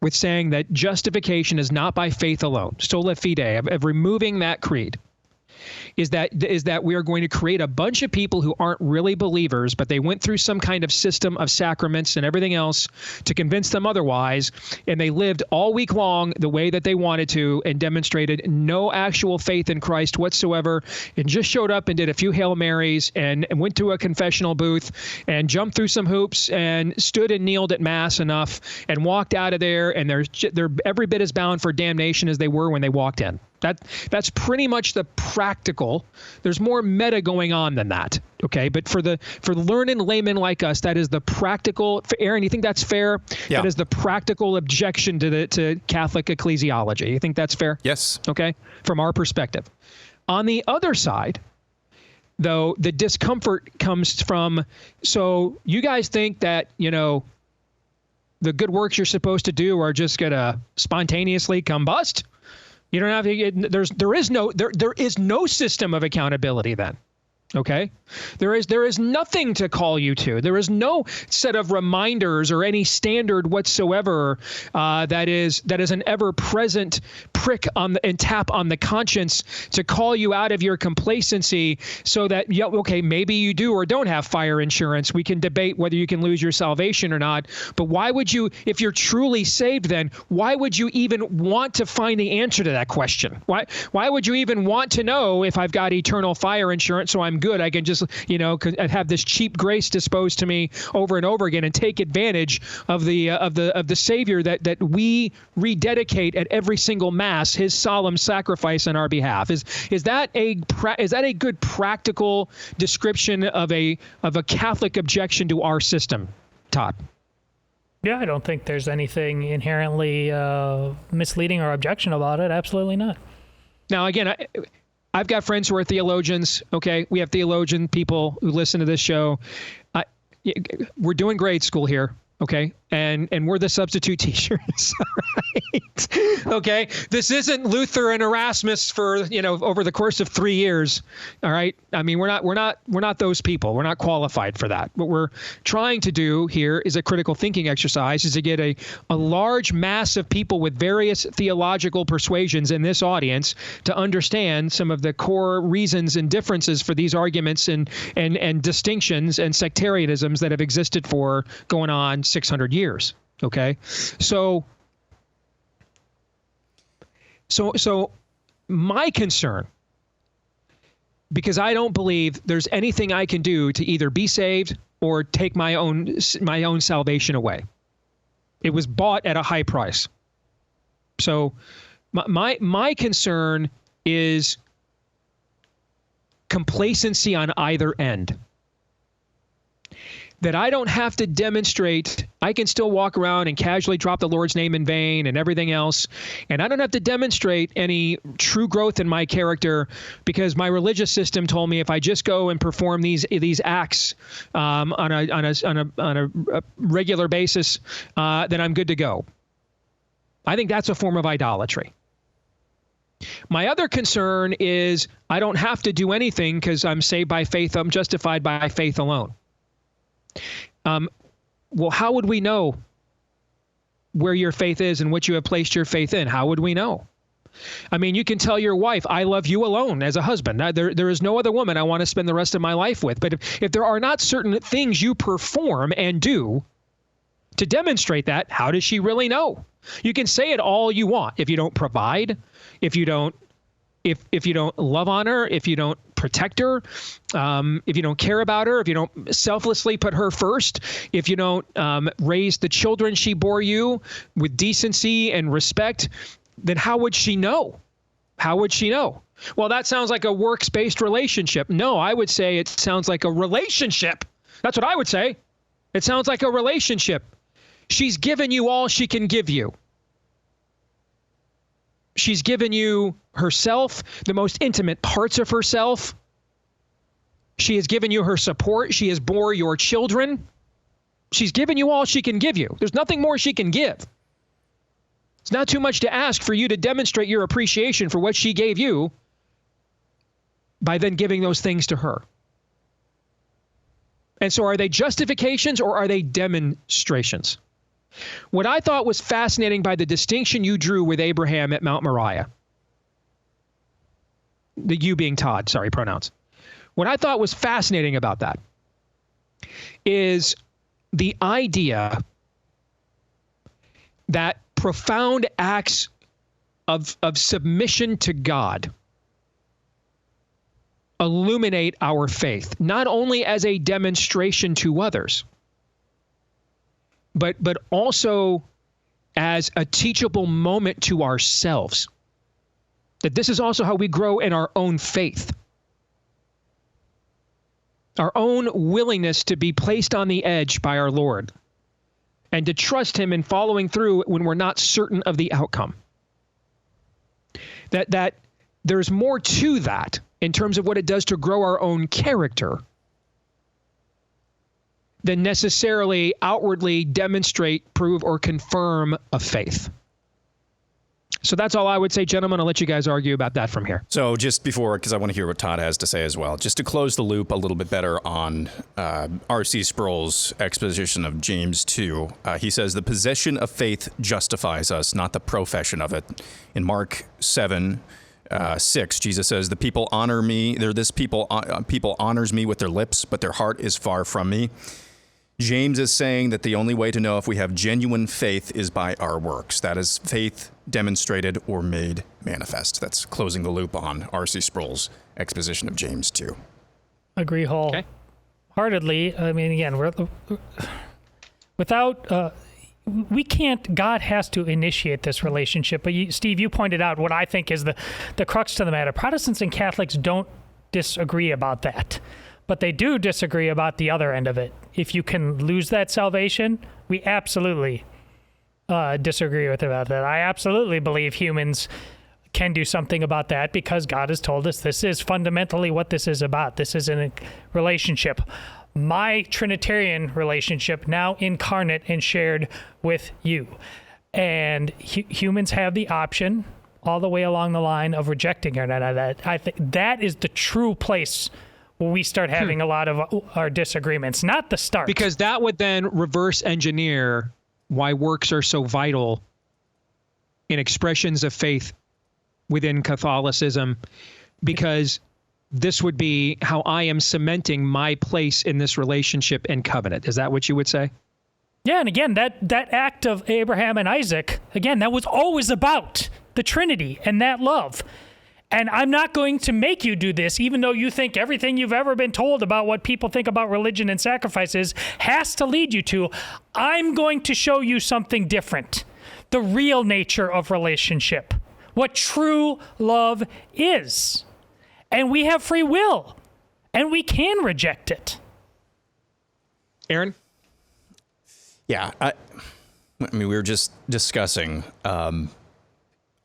with saying that justification is not by faith alone, sola fide, of removing that creed, is that we are going to create a bunch of people who aren't really believers, but they went through some kind of system of sacraments and everything else to convince them otherwise, and they lived all week long the way that they wanted to and demonstrated no actual faith in Christ whatsoever, and just showed up and did a few Hail Marys and went to a confessional booth and jumped through some hoops and stood and kneeled at Mass enough and walked out of there, and they're every bit as bound for damnation as they were when they walked in. That's pretty much the practical. There's more meta going on than that, okay? But for learned laymen like us, that is the practical. Aaron, you think that's fair? Yeah. That is the practical objection to Catholic ecclesiology. You think that's fair? Yes. Okay, from our perspective. On the other side, though, the discomfort comes from, so you guys think that, the good works you're supposed to do are just going to spontaneously combust? You don't have to. There is no system of accountability then. Okay, there is nothing to call you to. There is no set of reminders or any standard whatsoever that is an ever-present prick and tap on the conscience to call you out of your complacency, so that maybe you do or don't have fire insurance. We can debate whether you can lose your salvation or not. But why would you, if you're truly saved, then why would you even want to find the answer to that question? Why would you even want to know if I've got eternal fire insurance, so I'm good? I can just, have this cheap grace disposed to me over and over again and take advantage of the Savior that we rededicate at every single Mass, his solemn sacrifice on our behalf. Is that a good practical description of a Catholic objection to our system, Todd? Yeah, I don't think there's anything inherently misleading or objectionable about it. Absolutely not. Now, again, I've got friends who are theologians. Okay, we have theologian people who listen to this show. We're doing grade school here. Okay, and we're the substitute teachers, right? Okay, this isn't Luther and Erasmus for over the course of 3 years. All right, I mean we're not those people. We're not qualified for that. What we're trying to do here is a critical thinking exercise, is to get a large mass of people with various theological persuasions in this audience to understand some of the core reasons and differences for these arguments and distinctions and sectarianisms that have existed for going on 600 years. Okay. So my concern, because I don't believe there's anything I can do to either be saved or take my own salvation away. It was bought at a high price. So my concern is complacency on either end. That I don't have to demonstrate. I can still walk around and casually drop the Lord's name in vain and everything else. And I don't have to demonstrate any true growth in my character, because my religious system told me if I just go and perform these acts on a regular basis, then I'm good to go. I think that's a form of idolatry. My other concern is I don't have to do anything because I'm saved by faith. I'm justified by faith alone. Well, how would we know where your faith is and what you have placed your faith in? How would we know? I mean, you can tell your wife, I love you alone as a husband. There is no other woman I want to spend the rest of my life with. But if there are not certain things you perform and do to demonstrate that, how does she really know? You can say it all you want. If you don't provide, if you don't love on her, if you don't protect her, if you don't care about her, if you don't selflessly put her first, if you don't raise the children she bore you with decency and respect, then how would she know? How would she know? Well, that sounds like a works-based relationship. No, I would say it sounds like a relationship. That's what I would say. It sounds like a relationship. She's given you all she can give you. She's given you herself, the most intimate parts of herself. She has given you her support. She has bore your children. She's given you all she can give you. There's nothing more she can give. It's not too much to ask for you to demonstrate your appreciation for what she gave you by then giving those things to her. And so are they justifications or are they demonstrations? What I thought was fascinating by the distinction you drew with Abraham at Mount Moriah, the you being Todd, sorry, pronouns. What I thought was fascinating about that is the idea that profound acts of submission to God illuminate our faith, not only as a demonstration to others, but also as a teachable moment to ourselves. That this is also how we grow in our own faith. Our own willingness to be placed on the edge by our Lord and to trust him in following through when we're not certain of the outcome. That there's more to that in terms of what it does to grow our own character than necessarily outwardly demonstrate, prove, or confirm a faith. So that's all I would say, gentlemen. I'll let you guys argue about that from here. So just before, because I want to hear what Todd has to say as well, just to close the loop a little bit better on R.C. Sproul's exposition of James 2, he says, the possession of faith justifies us, not the profession of it. In Mark 7:6, Jesus says, the people honor me. People honors me with their lips, but their heart is far from me. James is saying that the only way to know if we have genuine faith is by our works. That is faith demonstrated or made manifest. That's closing the loop on R.C. Sproul's exposition of James 2. Agree wholeheartedly. I mean, again, we can't, God has to initiate this relationship. But Steve, you pointed out what I think is the crux to the matter. Protestants and Catholics don't disagree about that. But they do disagree about the other end of it. If you can lose that salvation, we absolutely disagree with about that. I absolutely believe humans can do something about that because God has told us this is fundamentally what this is about. This is a relationship. My Trinitarian relationship now incarnate and shared with you. And humans have the option all the way along the line of rejecting or not. I think that is the true place we start having a lot of our disagreements, not the start. Because that would then reverse engineer why works are so vital in expressions of faith within Catholicism, because this would be how I am cementing my place in this relationship and covenant. Is that what you would say? Yeah, and again, that act of Abraham and Isaac, again, that was always about the Trinity and that love. And I'm not going to make you do this, even though you think everything you've ever been told about what people think about religion and sacrifices has to lead you to. I'm going to show you something different. The real nature of relationship. What true love is. And we have free will. And we can reject it. Aaron? Yeah, I mean, we were just discussing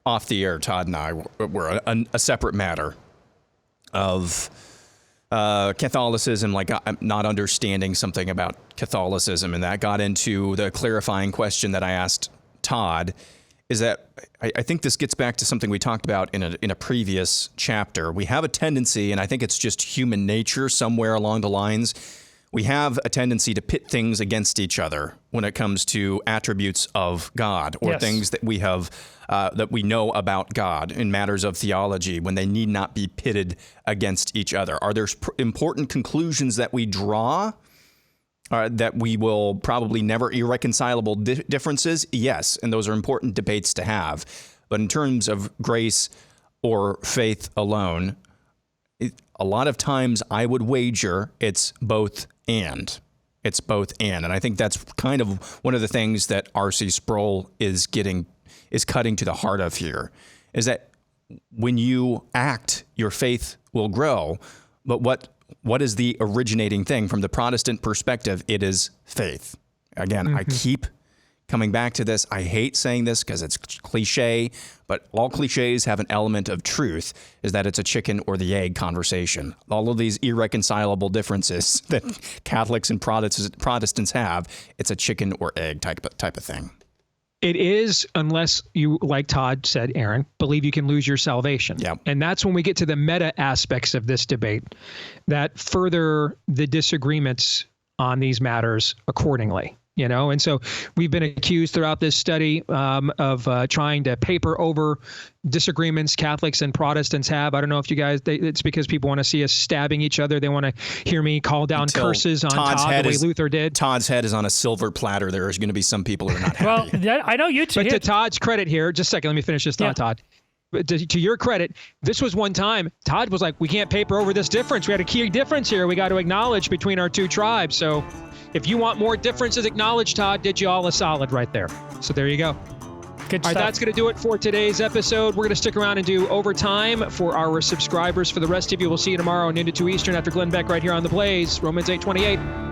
off the air, Todd and I were a separate matter of Catholicism, like not understanding something about Catholicism. And that got into the clarifying question that I asked Todd, is that I think this gets back to something we talked about in a previous chapter. We have a tendency, and I think it's just human nature somewhere along the lines, we have a tendency to pit things against each other when it comes to attributes of God or things that we have that we know about God in matters of theology when they need not be pitted against each other. Are there important conclusions that we draw that we will probably never irreconcilable differences? Yes, and those are important debates to have. But in terms of grace or faith alone, A lot of times I would wager it's both and. It's both and. And I think that's kind of one of the things that R.C. Sproul is cutting to the heart of here, is that when you act, your faith will grow. But what is the originating thing from the Protestant perspective? It is faith. Again, I keep coming back to this. I hate saying this because it's cliche, but all cliches have an element of truth, is that it's a chicken or the egg conversation. All of these irreconcilable differences that Catholics and Protestants have, it's a chicken or egg type of thing. It is, unless you, like Todd said, Aaron, believe you can lose your salvation. Yep. And that's when we get to the meta aspects of this debate that further the disagreements on these matters accordingly. And so we've been accused throughout this study of trying to paper over disagreements Catholics and Protestants have. I don't know if you guys, it's because people want to see us stabbing each other. They want to hear me call down curses on Todd the way Luther did. Todd's head is on a silver platter. There's going to be some people who are not happy. Well, I know you two. But to Todd's credit here, just a second, let me finish this thought, Todd. To your credit, this was one time Todd was like, we can't paper over this difference. We had a key difference here we got to acknowledge between our two tribes. So if you want more differences acknowledged, Todd did you all a solid right there. So there you go. Good all stuff. right, that's going to do it for today's episode. We're going to stick around and do overtime for our subscribers. For the rest of you, we'll see you tomorrow noon to 2 Eastern after Glenn Beck right here on The Blaze, Romans 8:28.